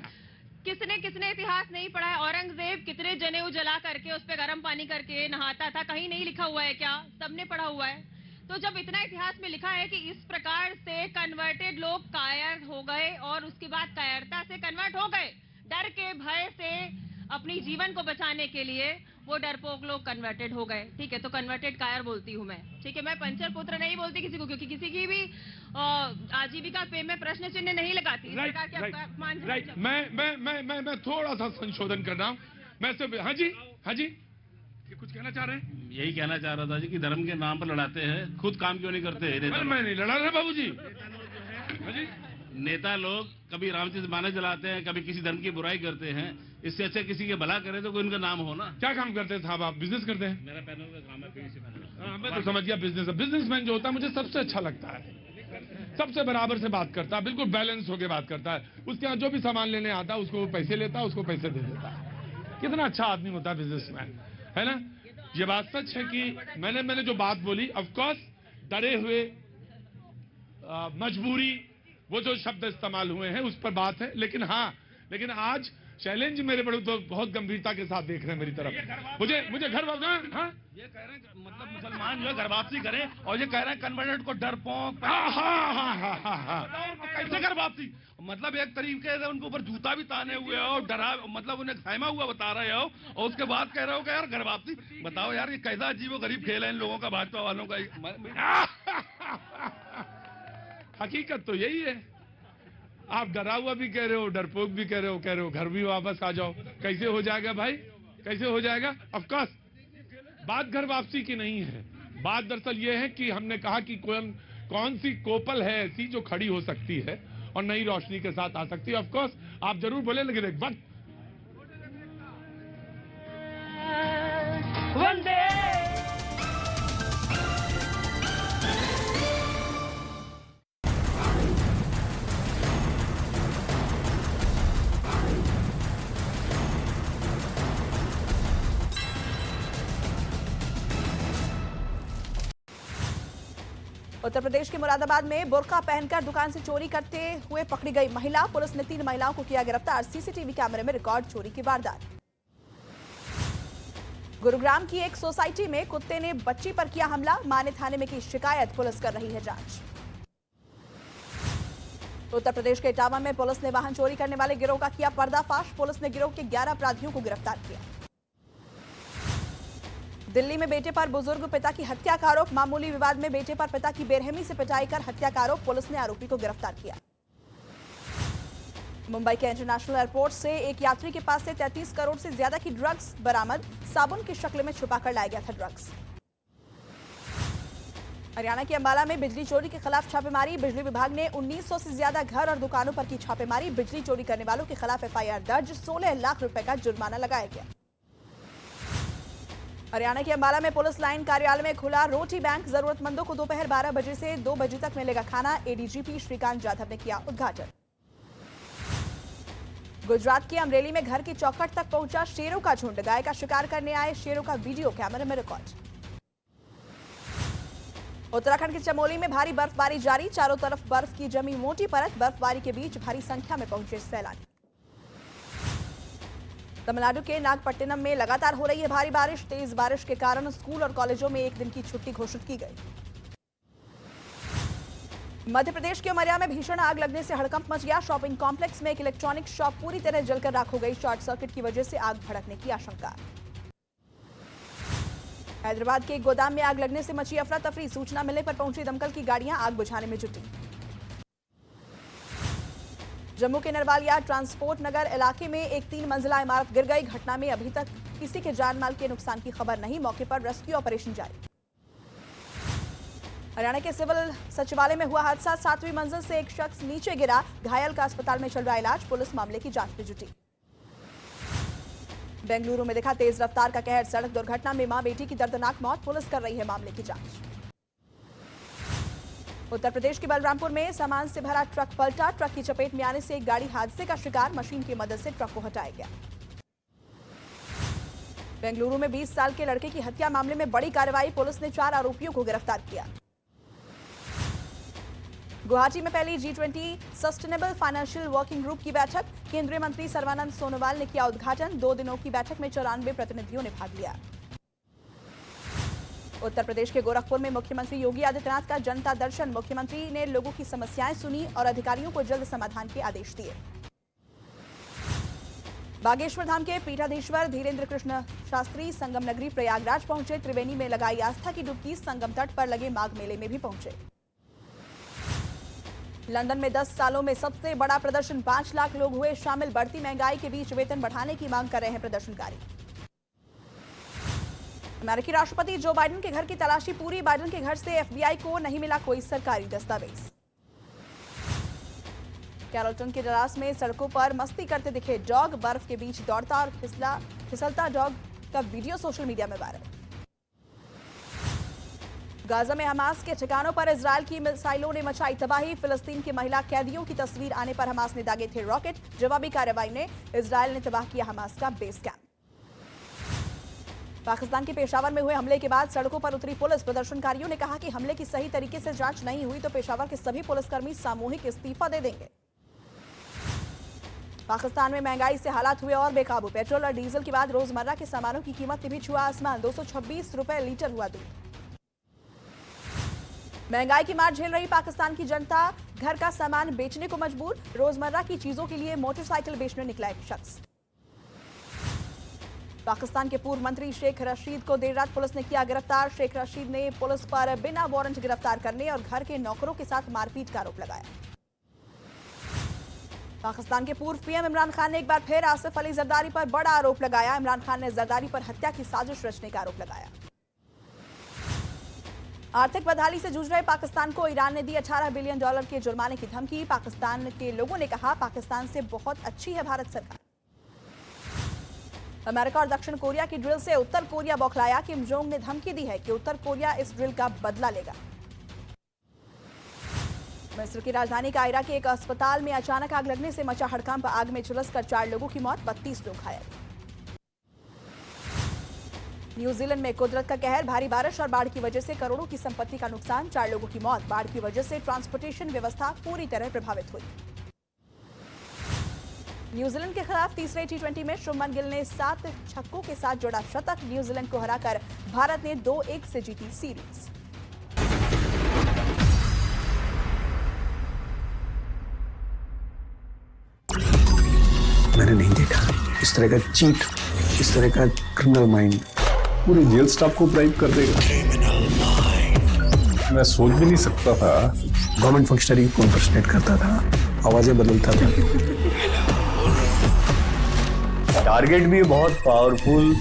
किसने इतिहास नहीं पढ़ा है? औरंगजेब कितने जनेऊ जला करके उस पे गर्म पानी करके नहाता था, कहीं नहीं लिखा हुआ है क्या? सबने पढ़ा हुआ है। तो जब इतना इतिहास में लिखा है कि इस प्रकार से कन्वर्टेड लोग कायर हो गए और उसके बाद कायरता से कन्वर्ट हो गए, डर के भय से अपनी जीवन को बचाने के लिए वो डरपोक लोग कन्वर्टेड हो गए। ठीक है, तो कन्वर्टेड कायर बोलती हूँ मैं। ठीक है, मैं पंचर पुत्र नहीं बोलती किसी को, क्योंकि किसी की भी आजीविका पे में प्रश्न चिन्ह नहीं लगाती। मैं थोड़ा सा संशोधन कर रहा हूँ। मैं सिर्फ हाँ जी कुछ कहना चाह रहे हैं? यही कहना चाह रहा था जी कि धर्म के नाम पर लड़ाते हैं, खुद काम क्यों नहीं करते? मैं नहीं लड़ा रहा बाबू जी। हाँ जी, नेता लोग कभी रामचंद्र माने जलाते हैं, कभी किसी धर्म की बुराई करते हैं। इससे अच्छा किसी के भला करे तो कोई उनका नाम हो ना। क्या काम करते हैं साहब आप? बिजनेस करते हैं? मेरा पैनल का काम है पीवीसी पैनल। मैं तो समझ गया बिजनेस। बिजनेसमैन जो होता है मुझे सबसे अच्छा लगता है, सबसे बराबर से बात करता है, बिल्कुल बैलेंस होके बात करता है। उसके यहाँ जो भी सामान लेने आता है उसको पैसे लेता है, उसको पैसे दे देता है। कितना अच्छा आदमी होता है बिजनेसमैन, है ना? ये बात सच है कि मैंने जो बात बोली, ऑफकोर्स डरे हुए, मजबूरी, वो जो शब्द इस्तेमाल हुए हैं उस पर बात है। लेकिन हाँ, लेकिन आज चैलेंज मेरे बड़े तो बहुत गंभीरता के साथ देख रहे हैं मेरी तरफ। मुझे घर वापसी, हाँ ये कह रहे हैं मतलब मुसलमान जो है घर वापसी करें, और ये कह रहे हैं कन्वर्टेड को डरपोक। कैसे घर वापसी? मतलब एक तरीके से उनके ऊपर जूता भी ताने हुए हो, डरा, मतलब उन्हें सहमा हुआ बता रहे हो, और उसके बाद कह रहे हो कि यार घर वापसी। बताओ यार, ये कैसा अजीब गरीब खेल है इन लोगों का, भाजपा वालों का। हकीकत तो यही है। आप डरा हुआ भी कह रहे हो, डरपोक भी कह रहे हो घर भी वापस आ जाओ। कैसे हो जाएगा भाई, कैसे हो जाएगा? ऑफ कोर्स बात घर वापसी की नहीं है। बात दरअसल ये है कि हमने कहा कि कौन सी कोपल है ऐसी जो खड़ी हो सकती है और नई रोशनी के साथ आ सकती है। ऑफ कोर्स आप जरूर बोले, लेकिन एक बात, वंदे उत्तर प्रदेश के मुरादाबाद में बुर्का पहनकर दुकान से चोरी करते हुए पकड़ी गई महिला। पुलिस ने 3 महिलाओं को किया गिरफ्तार। सीसीटीवी कैमरे में रिकॉर्ड चोरी की वारदात। गुरुग्राम की एक सोसाइटी में कुत्ते ने बच्ची पर किया हमला। मां ने थाने में की शिकायत, पुलिस कर रही है जांच। उत्तर प्रदेश के इटावा में पुलिस ने वाहन चोरी करने वाले गिरोह का किया पर्दाफाश। पुलिस ने गिरोह के 11 अपराधियों को गिरफ्तार किया। दिल्ली में बेटे पर बुजुर्ग पिता की हत्या का आरोप। मामूली विवाद में बेटे पर पिता की बेरहमी से पिटाई कर हत्या का आरोप। पुलिस ने आरोपी को गिरफ्तार किया। मुंबई के इंटरनेशनल एयरपोर्ट से एक यात्री के पास से 33 करोड़ से ज्यादा की ड्रग्स बरामद। साबुन की शक्ल में छुपाकर लाया गया था ड्रग्स। हरियाणा के अंबाला में बिजली चोरी के खिलाफ छापेमारी। बिजली विभाग ने 1900 से ज्यादा घर और दुकानों पर की छापेमारी। बिजली चोरी करने वालों के खिलाफ एफआईआर दर्ज। 16 लाख रुपए का जुर्माना लगाया गया। हरियाणा के अंबाला में पुलिस लाइन कार्यालय में खुला रोटी बैंक। जरूरतमंदों को दोपहर 12 बजे से 2 बजे तक मिलेगा खाना। एडीजीपी श्रीकांत जाधव ने किया उद्घाटन। गुजरात के अमरेली में घर की चौखट तक पहुंचा शेरों का झुंड। गाय का शिकार करने आए शेरों का वीडियो कैमरे में रिकॉर्ड। उत्तराखंड के चमोली में भारी बर्फबारी जारी। चारों तरफ बर्फ की जमी मोटी परत। बर्फबारी के बीच भारी संख्या में पहुंचे सैलानी। तमिलनाडु के नागपट्टिनम में लगातार हो रही है भारी बारिश। तेज बारिश के कारण स्कूल और कॉलेजों में 1 दिन की छुट्टी घोषित की गई। मध्य प्रदेश के उमरिया में भीषण आग लगने से हड़कंप मच गया। शॉपिंग कॉम्प्लेक्स में एक इलेक्ट्रॉनिक शॉप पूरी तरह जलकर राख हो गई। शॉर्ट सर्किट की वजह से आग भड़कने की आशंका। हैदराबाद के एक गोदाम में आग लगने से मची अफरा तफरी। सूचना मिलने पर पहुंची दमकल की गाड़ियां आग बुझाने में जुटी। जम्मू के नरवालिया ट्रांसपोर्ट नगर इलाके में एक 3 मंजिला इमारत गिर गई। घटना में अभी तक किसी के जान माल के नुकसान की खबर नहीं। मौके पर रेस्क्यू ऑपरेशन जारी। हरियाणा के सिविल सचिवालय में हुआ हादसा। 7वीं मंजिल से एक शख्स नीचे गिरा। घायल का अस्पताल में चल रहा इलाज। पुलिस मामले की जांच में जुटी। बेंगलुरु में दिखा तेज रफ्तार का कहर। सड़क दुर्घटना में मां बेटी की दर्दनाक मौत। पुलिस कर रही है मामले की जांच। उत्तर प्रदेश के बलरामपुर में सामान से भरा ट्रक पलटा। ट्रक की चपेट में आने से एक गाड़ी हादसे का शिकार। मशीन की मदद से ट्रक को हटाया गया। बेंगलुरु में 20 साल के लड़के की हत्या मामले में बड़ी कार्रवाई। पुलिस ने 4 आरोपियों को गिरफ्तार किया। गुवाहाटी में पहली G20 sustainable financial working group की बैठक। केंद्रीय मंत्री सर्बानंद सोनोवाल ने किया उद्घाटन। 2 दिनों की बैठक में 94 प्रतिनिधियों ने भाग लिया। उत्तर प्रदेश के गोरखपुर में मुख्यमंत्री योगी आदित्यनाथ का जनता दर्शन। मुख्यमंत्री ने लोगों की समस्याएं सुनी और अधिकारियों को जल्द समाधान के आदेश दिए। बागेश्वर धाम के पीठाधीश्वर धीरेन्द्र कृष्ण शास्त्री संगम नगरी प्रयागराज पहुंचे। त्रिवेणी में लगाई आस्था की डुबकी। संगम तट पर लगे माघ मेले में भी पहुंचे। लंदन में 10 सालों में सबसे बड़ा प्रदर्शन। 5 लाख लोग हुए शामिल। बढ़ती महंगाई के बीच वेतन बढ़ाने की मांग कर रहे हैं प्रदर्शनकारी। अमेरिकी राष्ट्रपति जो बाइडेन के घर की तलाशी पूरी। बाइडेन के घर से एफबीआई को नहीं मिला कोई सरकारी दस्तावेज। कैरोलटन के डलास में सड़कों पर मस्ती करते दिखे डॉग, बर्फ के बीच दौड़ता और फिसलता डॉग का वीडियो सोशल मीडिया में वायरल। गाजा में हमास के ठिकानों पर इजरायल की मिसाइलों ने मचाई तबाही। फिलिस्तीन की महिला कैदियों की तस्वीर आने पर हमास ने दागे थे रॉकेट। जवाबी कार्रवाई में इजरायल ने तबाह किया हमास का बेस कैंप। पाकिस्तान के पेशावर में हुए हमले के बाद सड़कों पर उतरी पुलिस। प्रदर्शनकारियों ने कहा कि हमले की सही तरीके से जांच नहीं हुई तो पेशावर के सभी पुलिसकर्मी सामूहिक इस्तीफा दे देंगे। पाकिस्तान में महंगाई से हालात हुए और बेकाबू। पेट्रोल और डीजल के बाद रोजमर्रा के सामानों की कीमत ने भी छुआ आसमान। 226 रुपए लीटर हुआ दूध। महंगाई की मार झेल रही पाकिस्तान की जनता घर का सामान बेचने को मजबूर। रोजमर्रा की चीजों के लिए मोटरसाइकिल बेचने निकला एक शख्स। पाकिस्तान के पूर्व मंत्री शेख रशीद को देर रात पुलिस ने किया गिरफ्तार। शेख रशीद ने पुलिस पर बिना वारंट गिरफ्तार करने और घर के नौकरों के साथ मारपीट का आरोप लगाया। पाकिस्तान के पूर्व पीएम इमरान खान ने एक बार फिर आसिफ अली जरदारी पर बड़ा आरोप लगाया। इमरान खान ने जरदारी पर हत्या की साजिश रचने का आरोप लगाया। आर्थिक बदहाली से जूझ रहे पाकिस्तान को ईरान ने दी $18 बिलियन के जुर्माने की धमकी। पाकिस्तान के लोगों ने कहा, पाकिस्तान से बहुत अच्छी है भारत सरकार। अमेरिका और दक्षिण कोरिया की ड्रिल से उत्तर कोरिया बौखलाया। किम जोंग ने धमकी दी है कि उत्तर कोरिया इस ड्रिल का बदला लेगा। मिस्र की राजधानी कायरा के एक अस्पताल में अचानक आग लगने से मचा हड़कंप। आग में झुलसकर 4 लोगों की मौत, 32 लोग घायल। न्यूजीलैंड में कुदरत का कहर। भारी बारिश और बाढ़ की वजह से करोड़ों की संपत्ति का नुकसान, 4 लोगों की मौत। बाढ़ की वजह से ट्रांसपोर्टेशन व्यवस्था पूरी तरह प्रभावित हुई। न्यूजीलैंड के खिलाफ तीसरे T20 में शुभमन गिल ने 7 छक्कों के साथ जोड़ा शतक। न्यूजीलैंड को हराकर भारत ने 2-1 से जीती सीरीज। मैंने नहीं देखा इस तरह का चीट, इस तरह का क्रिमिनल माइंड पूरे जेल स्टाफ को ब्राइब कर देगा। मैं सोच भी नहीं सकता था गवर्नमेंट फंक्शनरी को इम्पर्सनेट करता था, आवाजें बदलता था। टारगेट भी बहुत पावरफुल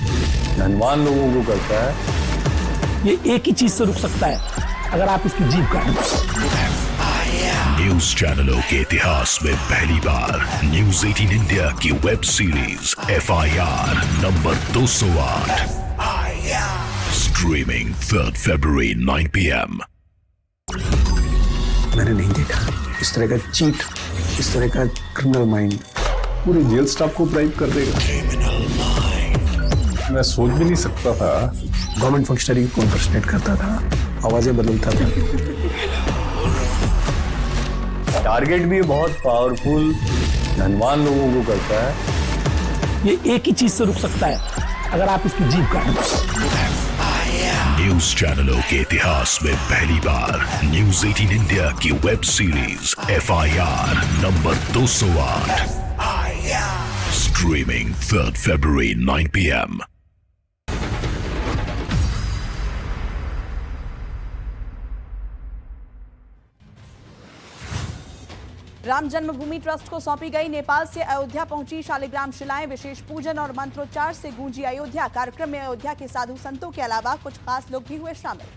धनवान लोगों को करता है। ये एक ही चीज से रुक सकता है, अगर आप इसकी जीभ काट दो। न्यूज चैनलों के इतिहास में पहली बार न्यूज 18 इंडिया की web series FIR number 208 streaming 3 फरवरी 9 PM। मैंने नहीं देखा इस तरह का चीट, इस तरह का क्रिमिनल माइंड पूरे जेल स्टाफ को ब्राइब कर देगा। मैं सोच भी नहीं सकता था गवर्नमेंट फंक्शनरी को इम्पर्सनेट करता था, आवाजें बदलता था। टारगेट भी बहुत पावरफुल धनवान लोगों को करता है। ये एक ही चीज से रुक सकता है, अगर आप इसकी जीभ काट दो। न्यूज चैनलों के इतिहास में पहली बार न्यूज 18 इंडिया की web series FIR number 208 streaming 3 फरवरी 9 PM। राम जन्मभूमि ट्रस्ट को सौंपी गई नेपाल से अयोध्या पहुंची शालिग्राम शिलाएं। विशेष पूजन और मंत्रोच्चार से गूंजी अयोध्या। कार्यक्रम में अयोध्या के साधु संतों के अलावा कुछ खास लोग भी हुए शामिल।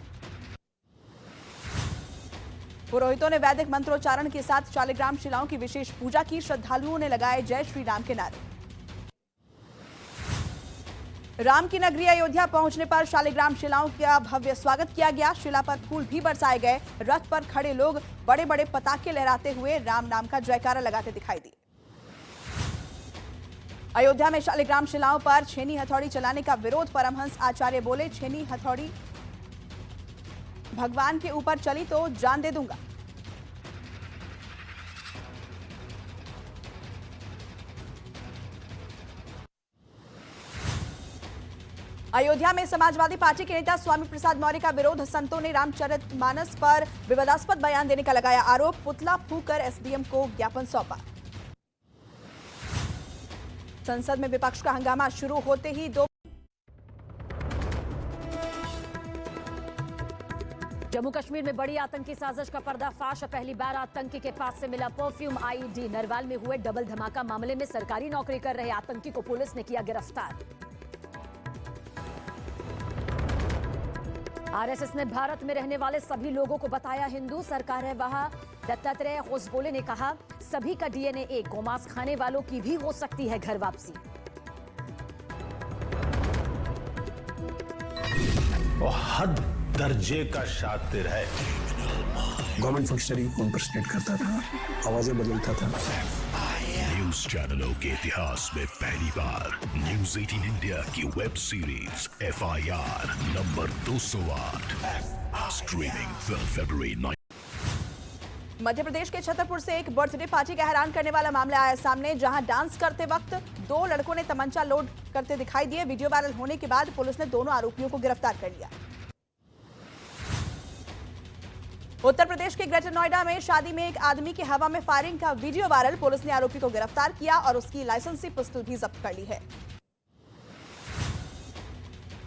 पुरोहितों ने वैदिक मंत्रोच्चारण के साथ शालिग्राम शिलाओं की विशेष पूजा की। श्रद्धालुओं ने लगाए जय श्री राम के नारे। राम की नगरी अयोध्या पहुंचने पर शालिग्राम शिलाओं का भव्य स्वागत किया गया। शिला पर फूल भी बरसाए गए। रथ पर खड़े लोग बड़े बड़े पताके लहराते हुए राम नाम का जयकारा लगाते दिखाई दिए। अयोध्या में शालिग्राम शिलाओं पर छेनी हथौड़ी चलाने का विरोध। परमहंस आचार्य बोले, छेनी हथौड़ी भगवान के ऊपर चली तो जान दे दूंगा। अयोध्या में समाजवादी पार्टी के नेता स्वामी प्रसाद मौर्य का विरोध। संतों ने रामचरितमानस पर विवादास्पद बयान देने का लगाया आरोप। पुतला फूंककर SDM को ज्ञापन सौंपा। संसद में विपक्ष का हंगामा शुरू होते ही जम्मू कश्मीर में बड़ी आतंकी साजिश का पर्दाफाश। पहली बार आतंकी के पास से मिला परफ्यूम IED। नरवाल में हुए डबल धमाका मामले में सरकारी नौकरी कर रहे आतंकी को पुलिस ने किया गिरफ्तार। आरएसएस ने भारत में रहने वाले सभी लोगों को बताया हिंदू, सरकार है वहां। दत्तात्रेय होसबोले ने कहा सभी का डीएनए एक, गोमांस खाने वालों की भी हो सकती है घर वापसी। वो हद दर्जे का शातिर है। गवर्नमेंट फंक्शनरी को इम्पर्सनेट करता था, आवाजें बदलता था। न्यूज चैनलों के इतिहास में पहली बार न्यूज 18 इंडिया की web series FIR number 208 streaming फरवरी 9। मध्य प्रदेश के छतरपुर से एक बर्थडे पार्टी का हैरान करने वाला मामला आया सामने, जहां डांस करते वक्त दो लड़कों ने तमंचा लोड करते दिखाई दिए। वीडियो वायरल होने के बाद पुलिस ने दोनों आरोपियों को गिरफ्तार कर लिया। उत्तर प्रदेश के ग्रेटर नोएडा में शादी में एक आदमी की हवा में फायरिंग का वीडियो वायरल। पुलिस ने आरोपी को गिरफ्तार किया और उसकी लाइसेंसी पिस्टल भी जब्त कर ली है।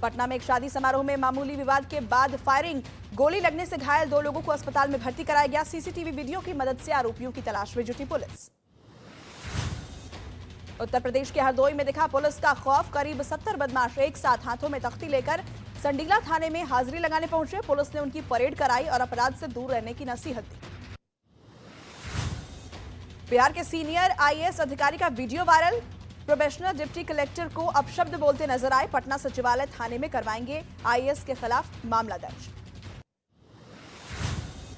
पटना में एक शादी समारोह में मामूली विवाद के बाद फायरिंग, गोली लगने से घायल दो लोगों को अस्पताल में भर्ती कराया गया। सीसीटीवी वीडियो की मदद से आरोपियों की तलाश में जुटी पुलिस। उत्तर प्रदेश के हरदोई में दिखा पुलिस का खौफ। करीब 70 बदमाश एक साथ हाथों में तख्ती लेकर संडीला थाने में हाजिरी लगाने पहुंचे। पुलिस ने उनकी परेड कराई और अपराध से दूर रहने की नसीहत दी। बिहार के सीनियर IAS अधिकारी का video viral. Probationer deputy collector को अपशब्द बोलते नजर आए। पटना सचिवालय थाने में करवाएंगे IAS के खिलाफ मामला दर्ज।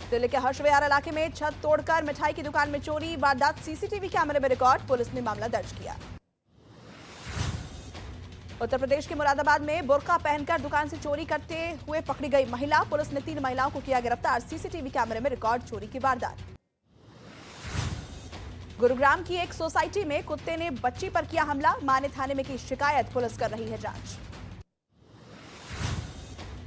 दिल्ली के हर्ष विहार इलाके में छत तोड़कर मिठाई की दुकान में चोरी, वारदात सीसीटीवी कैमरे में रिकॉर्ड। पुलिस ने मामला दर्ज किया। उत्तर प्रदेश के मुरादाबाद में बुर्का पहनकर दुकान से चोरी करते हुए पकड़ी गई महिला। पुलिस ने 3 महिलाओं को किया गिरफ्तार। सीसीटीवी कैमरे में रिकॉर्ड चोरी की वारदात। गुरुग्राम की एक सोसाइटी में कुत्ते ने बच्ची पर किया हमला। मां ने थाने में की शिकायत, पुलिस कर रही है जांच।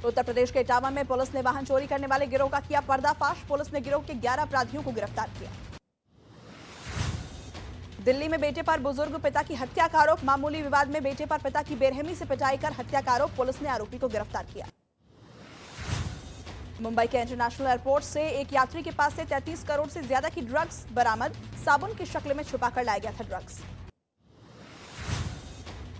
उत्तर प्रदेश के इटावा में पुलिस ने वाहन चोरी करने वाले गिरोह का किया पर्दाफाश। पुलिस ने गिरोह के 11 अपराधियों को गिरफ्तार किया। दिल्ली में बेटे पर बुजुर्ग पिता की हत्या का आरोप। मामूली विवाद में बेटे पर पिता की बेरहमी से पिटाई कर हत्या का आरोप। पुलिस ने आरोपी को गिरफ्तार किया। मुंबई के इंटरनेशनल एयरपोर्ट से एक यात्री के पास से 33 करोड़ से ज्यादा की ड्रग्स बरामद। साबुन की शक्ल में छुपाकर लाया गया था ड्रग्स।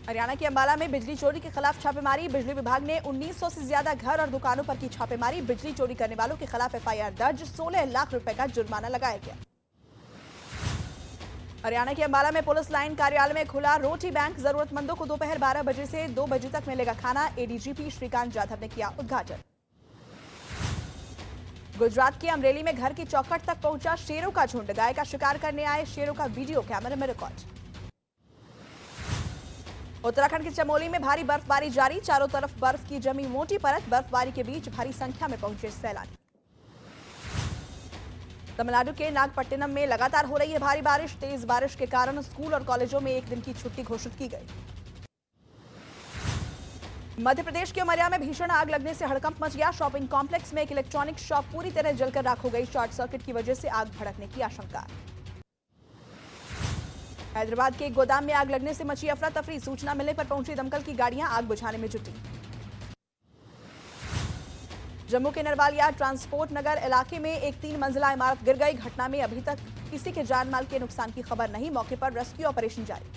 हरियाणा के अंबाला में बिजली चोरी के खिलाफ छापेमारी। बिजली विभाग ने 1900 से ज्यादा घर और दुकानों पर की छापेमारी। बिजली चोरी करने वालों के खिलाफ FIR दर्ज। 16 लाख रुपए का जुर्माना लगाया गया। हरियाणा के अंबाला में पुलिस लाइन कार्यालय में खुला रोटी बैंक। जरूरतमंदों को दोपहर 12 बजे से 2 बजे तक मिलेगा खाना। ADGP श्रीकांत जाधव ने किया उद्घाटन। गुजरात के अमरेली में घर की चौखट तक पहुंचा शेरों का झुंड। गाय का शिकार करने आए शेरों का वीडियो कैमरे में रिकॉर्ड। उत्तराखंड के चमोली में भारी बर्फबारी जारी। चारों तरफ बर्फ की जमी मोटी परत। बर्फबारी के बीच भारी संख्या में पहुंचे सैलानी। तमिलनाडु के नागपट्टिनम में लगातार हो रही है भारी बारिश। तेज बारिश के कारण स्कूल और कॉलेजों में एक दिन की छुट्टी घोषित की गई। मध्य प्रदेश के उमरिया में भीषण आग लगने से हड़कंप मच गया। शॉपिंग कॉम्प्लेक्स में एक इलेक्ट्रॉनिक शॉप पूरी तरह जलकर राख हो गई। शॉर्ट सर्किट की वजह से आग भड़कने की आशंका। हैदराबाद के एक गोदाम में आग लगने से मची अफरा तफरी। सूचना मिलने पर पहुंची दमकल की गाड़ियां आग बुझाने में जुटी। जम्मू के नरवालिया ट्रांसपोर्ट नगर इलाके में एक 3 मंजिला इमारत गिर गई। घटना में अभी तक किसी के जान माल के नुकसान की खबर नहीं। मौके पर रेस्क्यू ऑपरेशन जारी।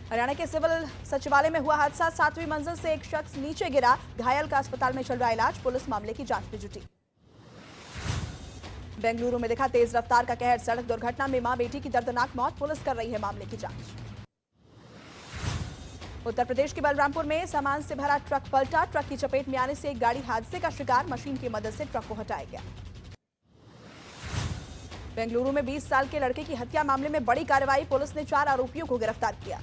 हरियाणा के सिविल सचिवालय में हुआ हादसा। 7वीं मंजिल से एक शख्स नीचे गिरा। घायल का अस्पताल में चल रहा इलाज। पुलिस मामले की जांच में जुटी। बेंगलुरु में दिखा तेज रफ्तार का कहर। सड़क दुर्घटना में मां बेटी की दर्दनाक मौत। पुलिस कर रही है मामले की जांच। उत्तर प्रदेश के बलरामपुर में सामान से भरा ट्रक पलटा। ट्रक की चपेट में आने से एक गाड़ी हादसे का शिकार। मशीन की मदद से ट्रक को हटाया गया। बेंगलुरु में 20 साल के लड़के की हत्या मामले में बड़ी कार्रवाई। पुलिस ने 4 आरोपियों को गिरफ्तार किया।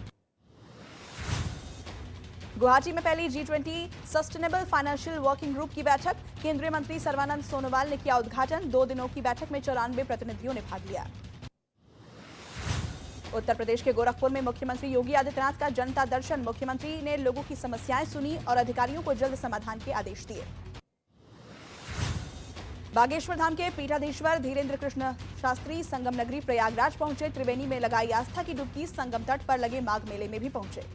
गुवाहाटी में पहली G20 sustainable financial working group की बैठक। केंद्रीय मंत्री सर्बानंद सोनोवाल ने किया उद्घाटन। 2 दिनों की बैठक में 94 प्रतिनिधियों ने भाग लिया। उत्तर प्रदेश के गोरखपुर में मुख्यमंत्री योगी आदित्यनाथ का जनता दर्शन। मुख्यमंत्री ने लोगों की समस्याएं सुनी और अधिकारियों को जल्द समाधान के आदेश दिए। बागेश्वर धाम के पीठाधीश्वर धीरेन्द्र कृष्ण शास्त्री संगम नगरी प्रयागराज पहुंचे। त्रिवेणी में लगाई आस्था की डुबकी। संगम तट पर लगे माघ मेले में भी पहुंचे।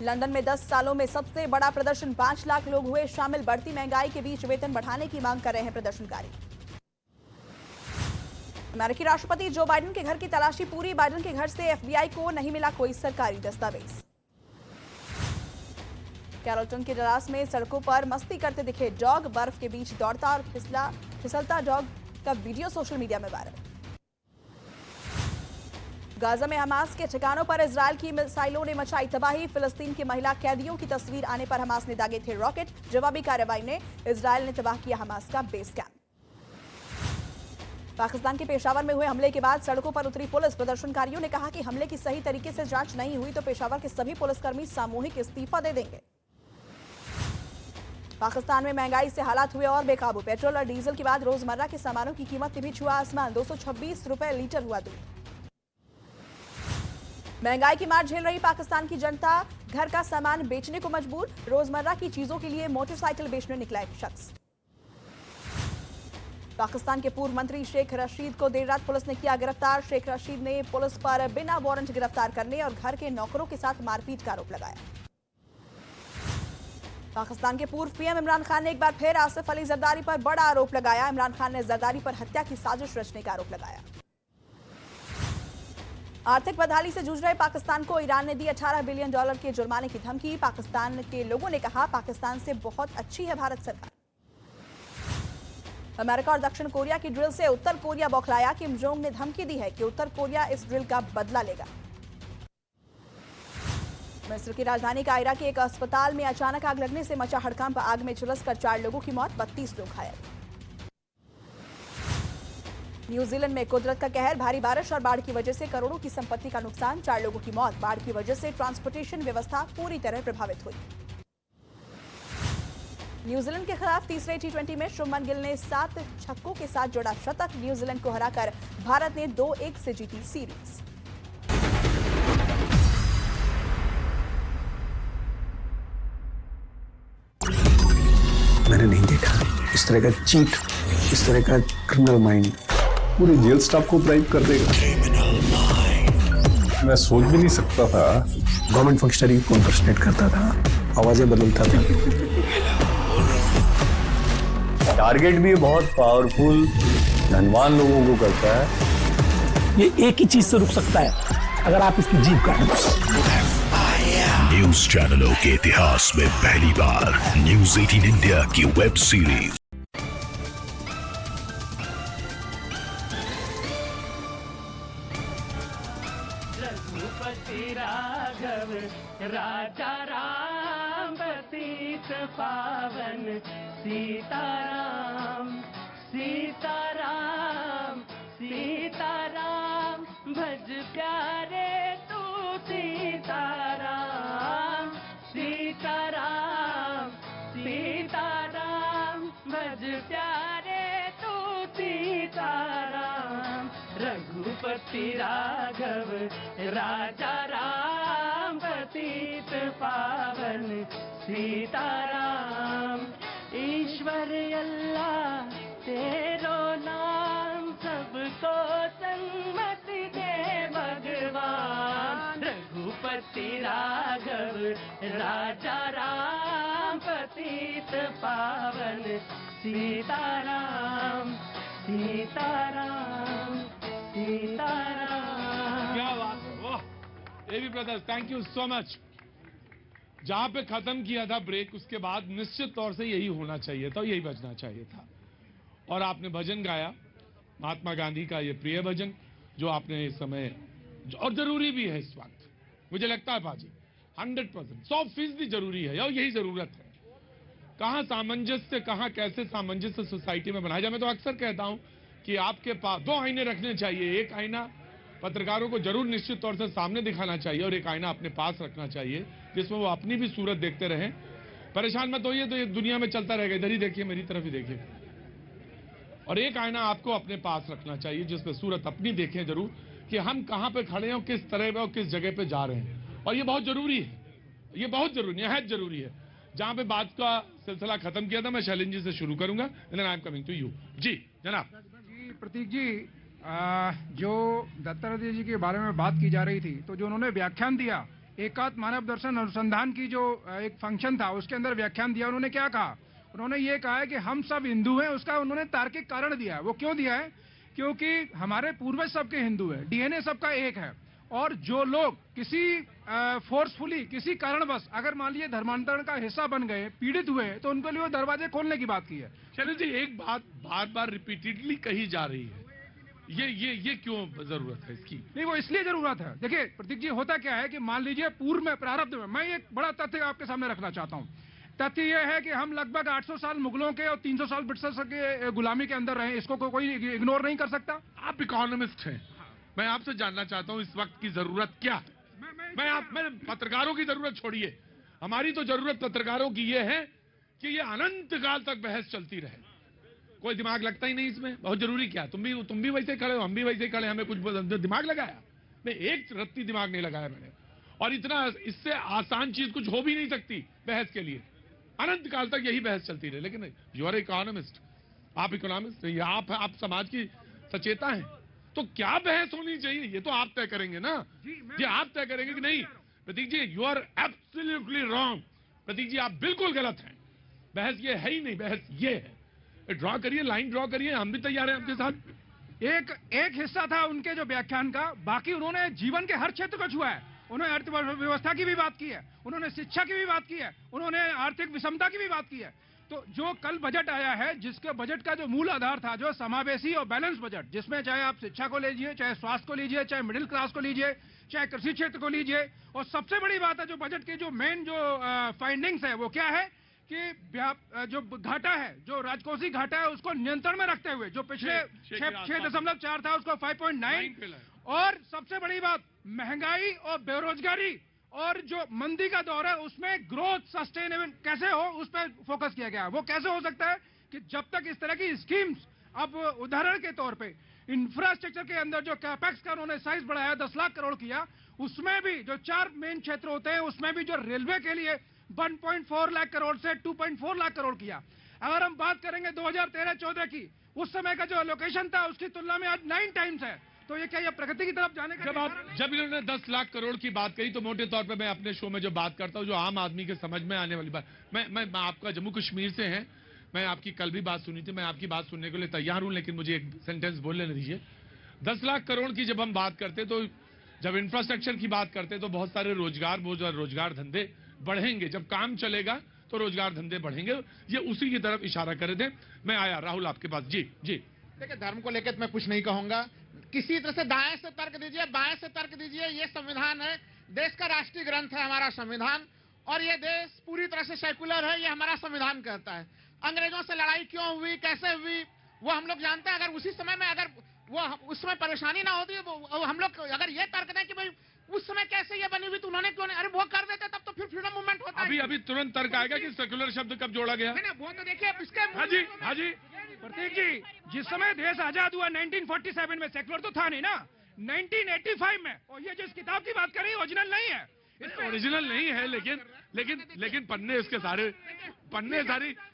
लंदन में 10 सालों में सबसे बड़ा प्रदर्शन। 5 लाख लोग हुए शामिल। बढ़ती महंगाई के बीच वेतन बढ़ाने की मांग कर रहे हैं प्रदर्शनकारी। अमेरिकी राष्ट्रपति जो बाइडेन के घर की तलाशी पूरी। बाइडेन के घर से FBI को नहीं मिला कोई सरकारी दस्तावेज। कैरोलटन के डलास में सड़कों पर मस्ती करते दिखे डॉग। बर्फ के बीच दौड़ता और फिसलता डॉग का वीडियो सोशल मीडिया में वायरल। गाजा में हमास के ठिकानों पर इजरायल की मिसाइलों ने मचाई तबाही। फिलिस्तीन की महिला कैदियों की तस्वीर आने पर हमास ने दागे थे रॉकेट। जवाबी कार्रवाई में इजरायल ने तबाह किया हमास का बेस कैंप। पाकिस्तान के पेशावर में हुए हमले के बाद सड़कों पर उतरी पुलिस। प्रदर्शनकारियों ने कहा कि हमले की सही तरीके से जांच नहीं हुई तो पेशावर के सभी पुलिसकर्मी सामूहिक इस्तीफा दे देंगे। पाकिस्तान में महंगाई से हालात हुए और बेकाबू। पेट्रोल और डीजल के बाद रोजमर्रा के सामानों की कीमत ने भी छुआ आसमान। 226 रुपए लीटर हुआ दूध। महंगाई की मार झेल रही पाकिस्तान की जनता घर का सामान बेचने को मजबूर। रोजमर्रा की चीजों के लिए मोटरसाइकिल बेचने निकला एक शख्स। पाकिस्तान के पूर्व मंत्री शेख रशीद को देर रात पुलिस ने किया गिरफ्तार। शेख रशीद ने पुलिस पर बिना वारंट गिरफ्तार करने और घर के नौकरों के साथ मारपीट का आरोप लगाया। पाकिस्तान के पूर्व पीएम इमरान खान ने एक बार फिर आसिफ अली जरदारी पर बड़ा आरोप लगाया। इमरान खान ने जरदारी पर हत्या की साजिश रचने का आरोप लगाया। आर्थिक बदहाली से जूझ रहे पाकिस्तान को ईरान ने दी $18 बिलियन के जुर्माने की धमकी। पाकिस्तान के लोगों ने कहा पाकिस्तान से बहुत अच्छी है भारत सरकार। अमेरिका और दक्षिण कोरिया की ड्रिल से उत्तर कोरिया बौखलाया। किम जोंग ने धमकी दी है कि उत्तर कोरिया इस ड्रिल का बदला लेगा। मिस्र की राजधानी कायरा के एक अस्पताल में अचानक आग लगने से मचा हड़कंप। आग में झुलसकर 4 लोगों की मौत, 32 लोग घायल। न्यूजीलैंड में कुदरत का कहर। भारी बारिश और बाढ़ की वजह से करोड़ों की संपत्ति का नुकसान, 4 लोगों की मौत। बाढ़ की वजह से ट्रांसपोर्टेशन व्यवस्था पूरी तरह प्रभावित हुई। न्यूजीलैंड के खिलाफ तीसरे T20 में शुभमन गिल ने 7 छक्कों के साथ जोड़ा शतक। न्यूजीलैंड को हराकर भारत ने 2-1 से जीती सीरीज। मैंने नहीं देखा इस तरह का चीट, इस तरह का क्रिमिनल माइंड पूरे जेल स्टाफ को ब्राइब कर देगा। मैं सोच भी नहीं सकता था गवर्नमेंट फंक्शनरी को इम्पर्सनेट करता था, आवाजें बदलता था। टारगेट भी बहुत पावरफुल धनवान लोगों को करता है। ये एक ही चीज से रुक सकता है, अगर आप इसकी जीभ काट दो। न्यूज चैनलों के इतिहास में पहली बार न्यूज 18 इंडिया की वेब सीरीज रघुपति राघव राजा राम पतित पावन सीताराम सीताराम सीताराम भज प्यारे तू सीताराम सीताराम सीताराम भज प्यारे तू सीताराम रघुपति राघव राजा राम पतित पावन सीताराम ईश्वर अल्लाह तेरो नाम सबको सन्मति दे भगवान रघुपति राघव राजा राम पतित पावन सीताराम सीताराम सीताराम। क्या बात है, वाह। AV brothers, thank you so much. जहां पे खत्म किया था ब्रेक, उसके बाद निश्चित तौर से यही होना चाहिए था, यही बजना चाहिए था। और आपने भजन गाया, महात्मा गांधी का ये प्रिय भजन, जो आपने इस समय, और जरूरी भी है इस वक्त, मुझे लगता है बाजी 100%, 100% जरूरी है, और यही जरूरत है। कहां सामंजस्य, कहां कैसे सामंजस्य सोसाइटी में बनाया जाए। मैं तो अक्सर कहता हूं कि आपके पास 2 आईने रखने चाहिए। एक आईना पत्रकारों को जरूर निश्चित तौर से सामने दिखाना चाहिए, और एक आईना अपने पास रखना चाहिए जिसमें वो अपनी भी सूरत देखते रहें। परेशान मत होइए, तो ये दुनिया में चलता रहेगा, इधर ही देखिए, मेरी तरफ ही देखिए। और एक आईना आपको अपने पास रखना चाहिए जिसमें सूरत अपनी देखें जरूर, कि हम कहां पे खड़े हैं और किस तरह पे और किस जगह पे जा रहे हैं। और ये बहुत जरूरी है, ये बहुत जरूरी है, निहायत जरूरी है। जहां पे बात का सिलसिला खत्म किया था, मैं शैलेंद्र जी से शुरू करूंगा, and I am coming to you. जी जनाब। जी प्रतीक जी, जो दत्तात्रेय जी के बारे में बात की जा रही थी, तो जो उन्होंने व्याख्यान दिया, एकात्म मानव दर्शन अनुसंधान की जो एक फंक्शन था, उसके अंदर व्याख्यान दिया, उन्होंने क्या कहा? उन्होंने ये कहा है कि हम सब हिंदू हैं। उसका उन्होंने तार्किक कारण दिया है। वो क्यों दिया है? क्योंकि हमारे पूर्वज सबके हिंदू है, डीएनए सबका एक है, और जो लोग किसी फोर्सफुली किसी कारणवश अगर मान लीजिए धर्मांतरण का हिस्सा बन गए, पीड़ित हुए, तो उनके लिए वो दरवाजे खोलने की बात की है। चलिए जी, एक बात बार बार रिपीटेडली कही जा रही है, ये क्यों जरूरत है इसकी? नहीं, वो इसलिए जरूरत है। देखिए प्रतीक जी, होता क्या है कि मान लीजिए पूर्व में प्रारब्ध में, मैं एक बड़ा तथ्य आपके सामने रखना चाहता हूँ। तथ्य यह है कि हम लगभग 800 साल मुगलों के और 300 साल ब्रिटिश के गुलामी के अंदर रहे, इसको कोई इग्नोर नहीं कर सकता। आप इकोनॉमिस्ट हैं, मैं आपसे जानना चाहता हूँ इस वक्त की जरूरत क्या है? मैं पत्रकारों की जरूरत छोड़िए, हमारी तो जरूरत पत्रकारों की ये है कि ये अनंत काल तक बहस चलती रहे, कोई दिमाग लगता ही नहीं इसमें। बहुत जरूरी क्या? तुम भी वैसे खड़े हो, हम भी वैसे खड़े, हमें कुछ दिमाग लगाया? मैं एक रत्ती दिमाग नहीं लगाया मैंने। और इतना इससे आसान चीज कुछ हो भी नहीं सकती बहस के लिए, अनंत काल तक यही बहस चलती रहे। लेकिन यू आर इकोनॉमिस्ट, आप इकोनॉमिस्ट नहीं, आप समाज की सचेता हैं, तो क्या बहस होनी चाहिए ये तो आप तय करेंगे ना। ये आप तय करेंगे कि नहीं प्रतीक जी, यू आर एब्सोल्युटली रॉन्ग, प्रतीक जी आप बिल्कुल गलत हैं, बहस ये है ही नहीं, बहस ये है। ड्रॉ करिए, लाइन ड्रॉ करिए, हम भी तैयार हैं आपके साथ। एक हिस्सा था उनके जो व्याख्यान का, बाकी उन्होंने जीवन के हर क्षेत्र को छुआ है। उन्होंने अर्थव्यवस्था की भी बात की है, उन्होंने शिक्षा की भी बात की है, उन्होंने आर्थिक विषमता की भी बात की है। तो जो कल बजट आया है, जिसके बजट का जो मूल आधार था, जो समावेशी और बैलेंस बजट, जिसमें चाहे आप शिक्षा को लीजिए, चाहे स्वास्थ्य को लीजिए, चाहे मिडिल क्लास को लीजिए, चाहे कृषि क्षेत्र को लीजिए, और सबसे बड़ी बात है जो बजट की जो मेन जो फाइंडिंग्स है वो क्या है कि जो घाटा है, जो राजकोषीय घाटा है, उसको नियंत्रण में रखते हुए जो पिछले 6.4 था उसको 5.9, और सबसे बड़ी बात महंगाई और बेरोजगारी और जो मंदी का दौर है उसमें ग्रोथ सस्टेनेबल कैसे हो उस पर फोकस किया गया। वो कैसे हो सकता है कि जब तक इस तरह की स्कीम्स, अब उदाहरण के तौर पे इंफ्रास्ट्रक्चर के अंदर जो कैपेक्स का उन्होंने साइज बढ़ाया 10 लाख करोड़ किया, उसमें भी जो 4 मेन क्षेत्र होते हैं उसमें भी जो रेलवे के लिए 1.4 लाख करोड़ से 2.4 लाख करोड़ किया। अगर हम बात करेंगे 2013-14 की, उस समय का जो एलोकेशन था उसकी तुलना में आज 9 टाइम्स है। तो ये क्या ये प्रगति की तरफ जाने का? जब इन्होंने 10 लाख करोड़ की बात करी तो मोटे तौर पे मैं अपने शो में जो बात करता हूँ, जो आम आदमी के समझ में आने वाली बात, मैं आपका जम्मू कश्मीर से हैं, मैं आपकी कल भी बात सुनी थी, मैं आपकी बात सुनने के लिए तैयार हूं, लेकिन मुझे एक सेंटेंस बोल लेने दीजिए। 10 लाख करोड़ की जब हम बात करते तो, जब इंफ्रास्ट्रक्चर की बात करते तो बहुत सारे रोजगार धंधे बढ़ेंगे, जब काम चलेगा तो रोजगार धंधे बढ़ेंगे, ये उसी की तरफ इशारा कर रहे थे। मैं आया राहुल आपके पास। जी देखिए, धर्म को लेकर मैं कुछ नहीं कहूंगा, किसी तरह से दाएं से तर्क दीजिए, बाएं से तर्क दीजिए, ये संविधान है, देश का राष्ट्रीय ग्रंथ है हमारा संविधान, और ये देश पूरी तरह से सेकुलर है, ये हमारा संविधान कहता है। अंग्रेजों से लड़ाई क्यों हुई, कैसे हुई, वो हम लोग जानते हैं। अगर उसी समय में अगर वो उस समय परेशानी ना होती, वो हम लोग अगर ये तर्क दें कि भाई उस समय कैसे ये बनी हुई तो उन्होंने क्यों नहीं, अरे वो कर देते तब तो फिर फ्रीडम मूवमेंट होता है। अभी तुरंत तर्क आएगा कि सेकुलर शब्द कब जोड़ा गया? वो तो देखिए इसके। हाँ जी प्रतीक जी, जिस समय देश आजाद हुआ 1947 में, सेकुलर तो था नहीं ना, 1985 में, और ये जिस किताब की बात कर रही है ओरिजिनल नहीं है, ओरिजिनल नहीं है, लेकिन पन्ने इसके सारे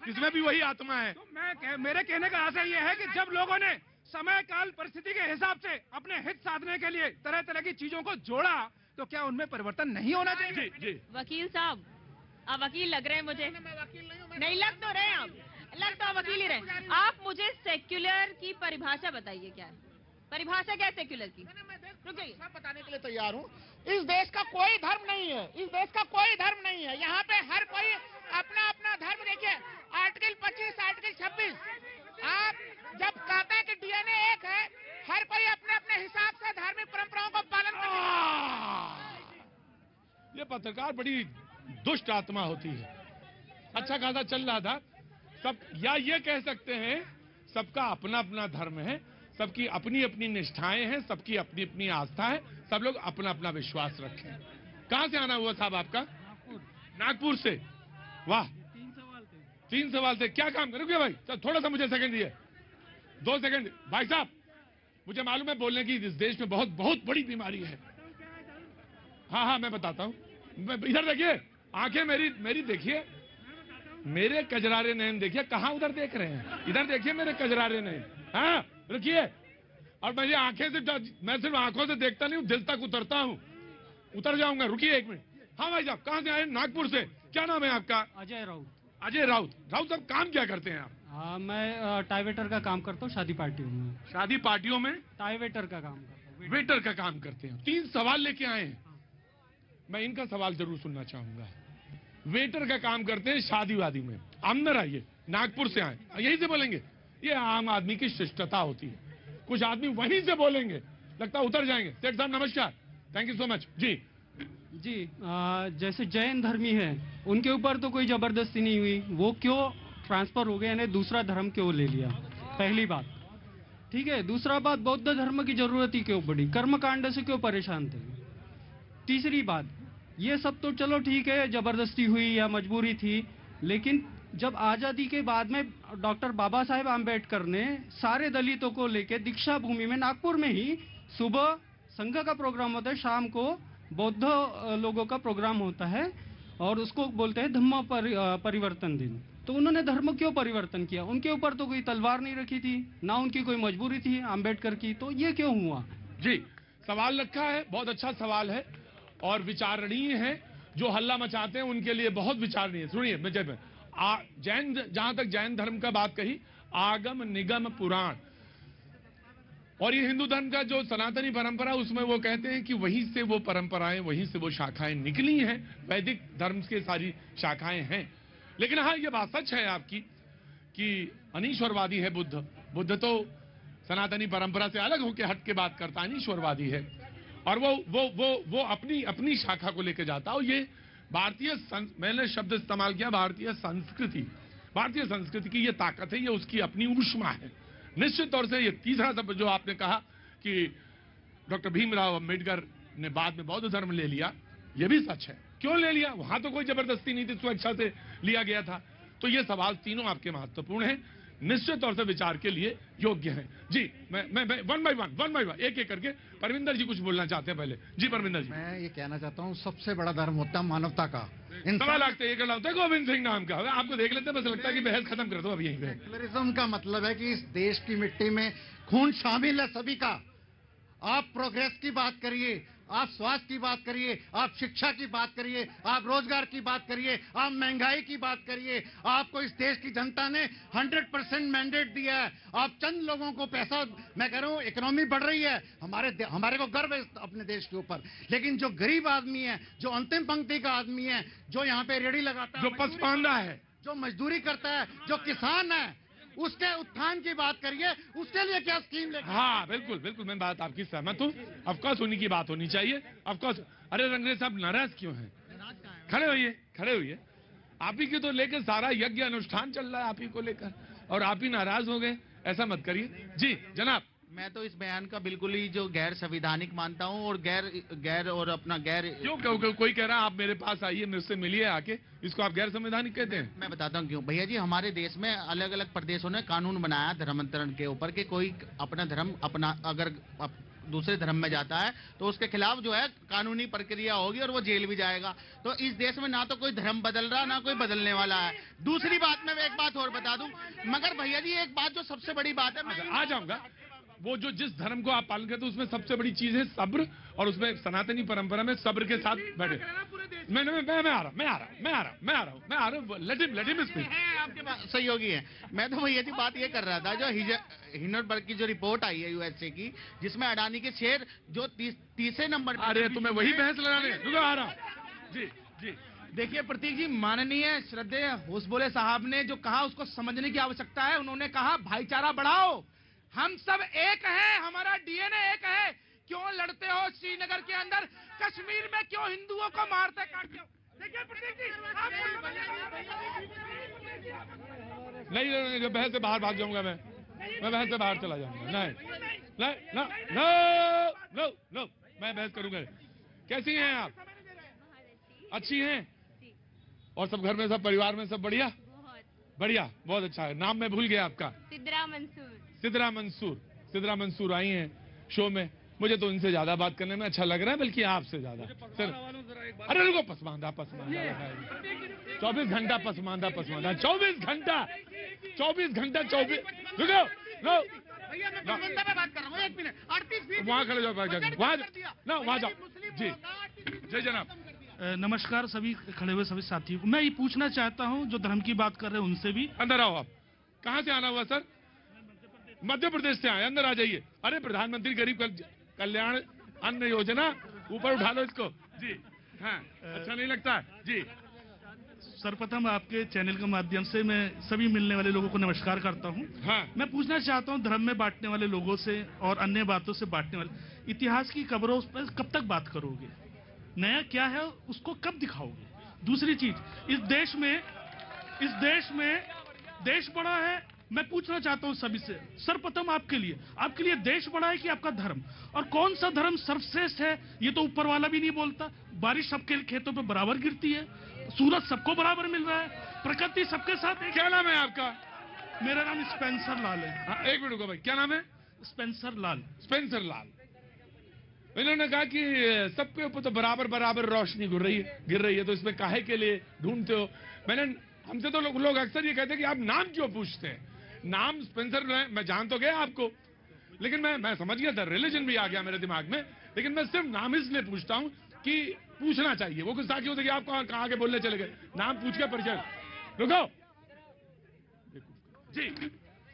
इसमें भी वही आत्मा है। तो मेरे कहने का आशय यह है कि जब लोगों ने समय काल परिस्थिति के हिसाब से अपने हित साधने के लिए तरह तरह की चीजों को जोड़ा, तो क्या उनमें परिवर्तन नहीं होना चाहिए? जी। वकील साहब, आप वकील लग रहे हैं मुझे। नहीं लग तो रहे, आप लग तो वकील ही रहे। आप मुझे सेक्युलर की परिभाषा बताइए, क्या है परिभाषा, क्या है सेक्युलर की? मैं बताने के लिए तैयार हूँ। इस देश का कोई धर्म नहीं है, इस देश का कोई धर्म नहीं है, यहाँ पे हर कोई अपना अपना धर्म। देखिए आर्टिकल 25, आर्टिकल 26, आप जब कहते हैं कि डीएनए एक है, हर कोई अपने अपने हिसाब से धार्मिक परंपराओं को पालन करता है। ये पत्रकार बड़ी दुष्ट आत्मा होती है। अच्छा खासा चल रहा था सब, या ये कह सकते हैं सबका अपना अपना धर्म है, सबकी अपनी अपनी निष्ठाएं हैं, सबकी अपनी अपनी आस्था है, सब लोग अपना अपना विश्वास रखें। कहां से आना हुआ साहब आपका? नागपुर से। वाह, 3 सवाल थे। क्या काम करोगे भाई? तो थोड़ा सा मुझे सेकंड दिए, 2 सेकंड। भाई साहब, मुझे मालूम है बोलने की इस देश में बहुत बहुत बड़ी बीमारी है। हाँ मैं बताता हूँ। इधर देखिए, आंखें मेरी देखिए, मेरे कजरारे नयन देखिए। कहाँ उधर देख रहे हैं? इधर देखिए मेरे कजरारे नयन। हाँ रुकिए। और मैं सिर्फ आंखों से देखता नहीं हूँ, दिल तक उतरता हूँ, उतर जाऊंगा। रुकिए 1 मिनट। हाँ भाई साहब, कहाँ से आए? नागपुर से। क्या नाम है आपका? अजय राउत। अजय राउत। राउत साहब, काम क्या करते हैं आप? हाँ, मैं टाई वेटर का काम करता हूँ शादी पार्टियों में। शादी पार्टियों में टाई वेटर का काम करता हूँ। वेटर का काम करते हैं। 3 सवाल लेके आए हैं, मैं इनका सवाल जरूर सुनना चाहूंगा। वेटर का काम करते हैं शादी वादी में, अंदर आइए, नागपुर से आए, यहीं से बोलेंगे। ये आम आदमी की शिष्टता होती है, कुछ आदमी वहीं से बोलेंगे, लगता है उतर जाएंगे। सेठ साहब नमस्कार, थैंक यू सो मच। जी जैसे जैन धर्मी है, उनके ऊपर तो कोई जबरदस्ती नहीं हुई, वो क्यों ट्रांसफर हो गए, यानी दूसरा धर्म क्यों ले लिया, पहली बात। ठीक है, दूसरा बात, बौद्ध धर्म की जरूरत ही क्यों पड़ी, कर्मकांड से क्यों परेशान थे। तीसरी बात, ये सब तो चलो ठीक है, जबरदस्ती हुई या मजबूरी थी, लेकिन जब आजादी के बाद में डॉक्टर बाबा साहेब आम्बेडकर ने सारे दलितों को लेके दीक्षा भूमि में नागपुर में ही सुबह संघ का प्रोग्राम होता है, शाम को बौद्ध लोगों का प्रोग्राम होता है और उसको बोलते हैं धम्म परिवर्तन दिन। तो उन्होंने धर्म क्यों परिवर्तन किया, उनके ऊपर तो कोई तलवार नहीं रखी थी, ना उनकी कोई मजबूरी थी आम्बेडकर की, तो ये क्यों हुआ। जी सवाल रखा है, बहुत अच्छा सवाल है और विचारणीय है। जो हल्ला मचाते हैं उनके लिए बहुत विचारणीय है। सुनिए, मैं जैन, जहां तक जैन धर्म का बात कही, आगम निगम पुराण, और ये हिंदू धर्म का जो सनातनी परंपरा, उसमें वो कहते हैं कि वहीं से वो परंपराएं, वहीं से वो शाखाएं निकली हैं, वैदिक धर्म के सारी शाखाएं हैं। लेकिन हाँ, ये बात सच है आपकी कि अनीश्वरवादी है बुद्ध। बुद्ध तो सनातनी परंपरा से अलग होकर हट के बात करता, अनीश्वरवादी है, और वो अपनी शाखा को लेकर जाता। और ये भारतीय, मैंने शब्द इस्तेमाल किया भारतीय संस्कृति, भारतीय संस्कृति की ये ताकत है, ये उसकी अपनी ऊष्मा है। निश्चित तौर से ये तीसरा शब्द जो आपने कहा कि डॉक्टर भीमराव अंबेडकर ने बाद में बौद्ध धर्म ले लिया, ये भी सच है। क्यों ले लिया, वहां तो कोई जबरदस्ती नहीं थी, स्वेच्छा से लिया गया था। तो ये सवाल तीनों आपके महत्वपूर्ण हैं, निश्चित तौर से विचार के लिए योग्य हैं। जी मैं वन बाय वन एक एक करके, परविंदर जी कुछ बोलना चाहते हैं पहले। जी परविंदर जी। मैं ये कहना चाहता हूँ, सबसे बड़ा धर्म होता है मानवता का। सवा लगते हैं गोविंद सिंह नाम का, आपको देख लेते हैं, बस लगता है कि बहस खत्म कर दो अब यहीं पे। सेक्युलरिज्म का मतलब है कि इस देश की मिट्टी में खून शामिल है सभी का। आप प्रोग्रेस की बात करिए, आप स्वास्थ्य की बात करिए, आप शिक्षा की बात करिए, आप रोजगार की बात करिए, आप महंगाई की बात करिए। आपको इस देश की जनता ने 100% मैंडेट दिया है। आप चंद लोगों को पैसा, मैं कह रहा हूँ इकोनॉमी बढ़ रही है, हमारे को गर्व है अपने देश के ऊपर, लेकिन जो गरीब आदमी है, जो अंतिम पंक्ति का आदमी है, जो यहाँ पे रेहड़ी लगाता है, जो पसमानदा है, जो मजदूरी करता है, जो किसान है, उसके उत्थान की बात करिए। उसके लिए क्या स्कीम लेके? हाँ बिल्कुल, मैं बात आपकी सहमत हूँ। ऑफकोर्स उन्हीं की बात होनी चाहिए, ऑफकोर्स। अरे रंगरेज साहब नाराज क्यों हैं? खड़े होइए। आप ही के तो लेकर सारा यज्ञ अनुष्ठान चल रहा है, आप ही को लेकर, और आप ही नाराज हो गए, ऐसा मत करिए। जी जनाब। मैं तो इस बयान का बिल्कुल ही जो गैर संवैधानिक मानता हूं, और गैर और अपना गैर क्यों कोई कह रहा है आप मेरे पास आइए, मुझसे मिलिए आके, इसको आप गैर संवैधानिक कहते हैं? मैं बताता हूं क्यों। भैया जी, हमारे देश में अलग अलग प्रदेशों ने कानून बनाया धर्मांतरण के ऊपर कि कोई अपना धर्म अगर दूसरे धर्म में जाता है तो उसके खिलाफ जो है कानूनी प्रक्रिया होगी और वो जेल भी जाएगा। तो इस देश में ना तो कोई धर्म बदल रहा, ना कोई बदलने वाला है। दूसरी बात मैं एक बात और बता दूं, मगर भैया जी एक बात जो सबसे बड़ी बात है, मैं आ जाऊंगा, वो जो जिस धर्म को आप पालन करते हैं उसमें सबसे बड़ी चीज है सब्र, और उसमें सनातनी परंपरा में सब्र के साथ बैठे। मैं आ रहा हूँ। Let him speak. आपके पास सहयोगी है। मैं तो भैया जी बात ये कर रहा था, जो हिंडनबर्ग की जो रिपोर्ट आई है यूएसए की, जिसमें अडानी के शेयर जो तीसरे नंबर। अरे तुम्हें वही बहस लड़ाने आ रहा हूँ। जी देखिए प्रतीक जी, माननीय श्रद्धेय होसबोले साहब ने जो कहा उसको समझने की आवश्यकता है। उन्होंने कहा भाईचारा बढ़ाओ, हम सब एक हैं, हमारा डीएनए एक है। क्यों लड़ते हो श्रीनगर के अंदर, कश्मीर में क्यों हिंदुओं को मारते काटते हो? देखिए प्रतीक जी, नहीं, बहस से बाहर भाग जाऊंगा मैं बहस से बाहर चला जाऊंगा। नो, मैं बहस करूंगा। कैसी हैं आप? अच्छी हैं? और सब घर में, सब परिवार में सब बढ़िया? बढ़िया, बहुत अच्छा है। नाम मैं भूल गया आपका। सिद्रा मंसूर आई हैं शो में। मुझे तो इनसे ज्यादा बात करने में अच्छा लग रहा है, बल्कि आपसे ज्यादा। अरे रुको, पसमानदा 24 घंटा पसमानदा 24 घंटा रुको, वहाँ खड़े जाओ, वहाँ जाओ। जी जय जनाब। नमस्कार सभी खड़े हुए सभी साथियों को। मैं ये पूछना चाहता हूँ, जो धर्म की बात कर रहे हैं उनसे भी। अंदर आओ। आप कहाँ से आना हुआ सर? मध्य प्रदेश से आए, अंदर आ जाइए। अरे प्रधानमंत्री गरीब कल्याण अन्न योजना, ऊपर उठा लो इसको जी। हाँ, अच्छा नहीं लगता जी। सर्वप्रथम आपके चैनल के माध्यम से मैं सभी मिलने वाले लोगों को नमस्कार करता हूं। हाँ। मैं पूछना चाहता हूं धर्म में बांटने वाले लोगों से और अन्य बातों से बांटने वाले, इतिहास की खबरों पर कब तक बात करोगे? नया क्या है उसको कब दिखाओगे? दूसरी चीज, इस देश में देश बड़ा है। मैं पूछना चाहता हूं सभी से, सर्वप्रथम आपके लिए देश बड़ा है कि आपका धर्म? और कौन सा धर्म सर्वश्रेष्ठ है ये तो ऊपर वाला भी नहीं बोलता। बारिश सबके खेतों पे बराबर गिरती है, सूरज सबको बराबर मिल रहा है, प्रकृति सबके साथ। क्या नाम है आपका? मेरा नाम स्पेंसर लाल है। हाँ, एक मिनट रुको भाई, क्या नाम है? स्पेंसर लाल। स्पेंसर लाल। इन्होंने कहा कि सबके ऊपर तो बराबर रोशनी गिर रही है, तो इसमें काहे के लिए ढूंढते हो? हमसे तो लोग अक्सर ये कहते हैं कि आप नाम क्यों पूछते हैं? नाम स्पेंसर मैं जान तो गया आपको, लेकिन मैं समझ गया था, रिलीजन भी आ गया मेरे दिमाग में, लेकिन मैं सिर्फ नाम इसलिए पूछता हूं कि पूछना चाहिए। वो गुस्सा क्यों होता कि आप कहाँ आगे बोलने चले गए? नाम पूछ के परिचय। रुको जी।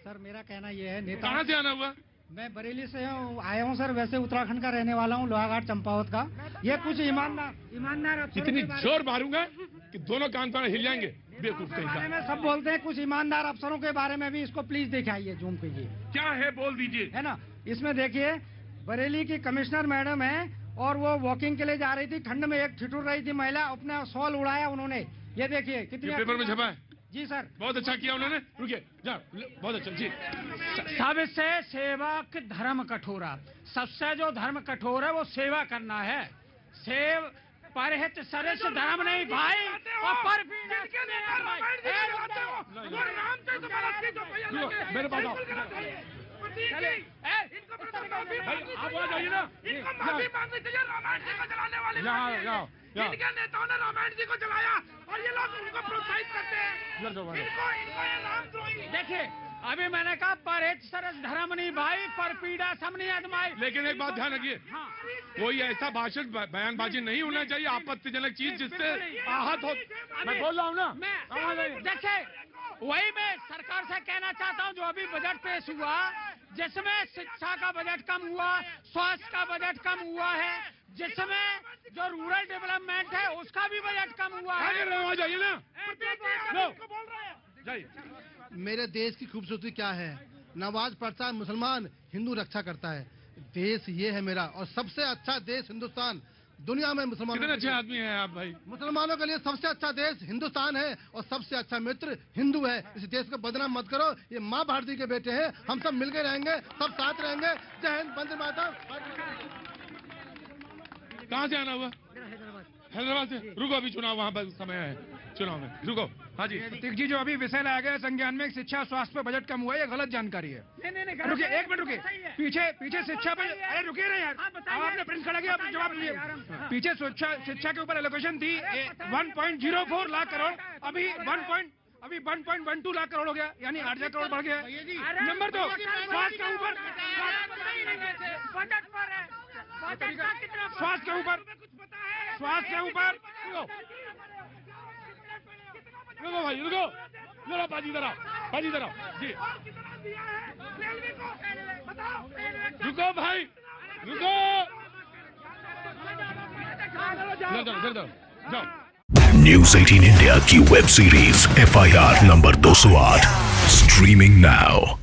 सर मेरा कहना यह है, नेता कहाँ से आना हुआ? मैं बरेली से आया हूँ सर, वैसे उत्तराखंड का रहने वाला हूँ, लोहाघाट चंपावत का। ये कुछ ईमानदार इतनी जोर मारूंगा कि दोनों कान पर हिल जाएंगे। बेवकूफ कहीं बारे में सब बोलते हैं, कुछ ईमानदार अफसरों के बारे में भी इसको प्लीज दिखाइए, जूम कीजिए। क्या है बोल दीजिए। है ना, इसमें देखिए बरेली की कमिश्नर मैडम है और वो वॉकिंग के लिए जा रही थी, ठंड में एक ठिठुर रही थी महिला, अपना शॉल उड़ाया उन्होंने। ये देखिए कितनी पेपर में छपा है जी सर, बहुत अच्छा किया उन्होंने। रुकिए जा, बहुत अच्छा जी। सबसे सेवक धर्म कठोरा, सबसे जो धर्म कठोर है वो सेवा करना है। सेव परहित सरस धर्म नहीं भाई, और पर मेरे पास आओ। आप वहाँ जाइए ना, इनके नेताओं ने रामायण जी को जलाया और ये लोग उनको प्रोत्साहित करते हैं। देखिए अभी मैंने कहा परहित सरस धर्म नहीं भाई, पर पीड़ा सम नहीं आजमाई। लेकिन एक बात ध्यान रखिए, कोई ऐसा भाषण बयानबाजी नहीं होना चाहिए आपत्तिजनक चीज जिससे आहत हो। मैं बोल रहा हूँ ना, देखिए वही मैं सरकार से कहना चाहता हूँ, जो अभी बजट पेश हुआ जिसमें शिक्षा का बजट कम हुआ, स्वास्थ्य का बजट कम हुआ है, जिसमें जो रूरल डेवलपमेंट है उसका भी बजट कम हुआ है। जाइए ना, जाइए। मेरे देश की खूबसूरती क्या है? नमाज पढ़ता है मुसलमान, हिंदू रक्षा करता है। देश ये है मेरा, और सबसे अच्छा देश हिंदुस्तान दुनिया में। मुसलमान कितने अच्छे आदमी हैं आप भाई। मुसलमानों के लिए सबसे अच्छा देश हिंदुस्तान है और सबसे अच्छा मित्र हिंदू है। इस देश को बदनाम मत करो, ये माँ भारती के बेटे हैं, हम सब मिलकर रहेंगे, सब साथ रहेंगे। जय हिंद, वंदे मातरम। कहाँ से आना हुआ? हैदराबाद से। रुको, अभी चुनाव वहाँ पर समय है, चुनाव में रुको। हाँ जी प्रतीक जी, जो अभी विषय लाया गया संज्ञान में शिक्षा स्वास्थ्य पे बजट कम हुआ है, ये गलत जानकारी है। रुकिए एक मिनट, रुकिए। पीछे शिक्षा पे, अरे रुकिए ना यार, आपने प्रिंट खड़ा किया, आप जवाब दीजिए। पीछे शिक्षा के ऊपर एलोकेशन थी 1.04 लाख करोड़, अभी 1.12 लाख करोड़ हो गया, यानी 8,000 करोड़ बढ़ गया। नंबर 2, स्वास्थ्य के ऊपर, रुको भाई, रुको जरा, बाजी जरा जी। रुको भाई, रुको, जाओ। न्यूज़ 18 इंडिया की web series FIR number 208 streaming now.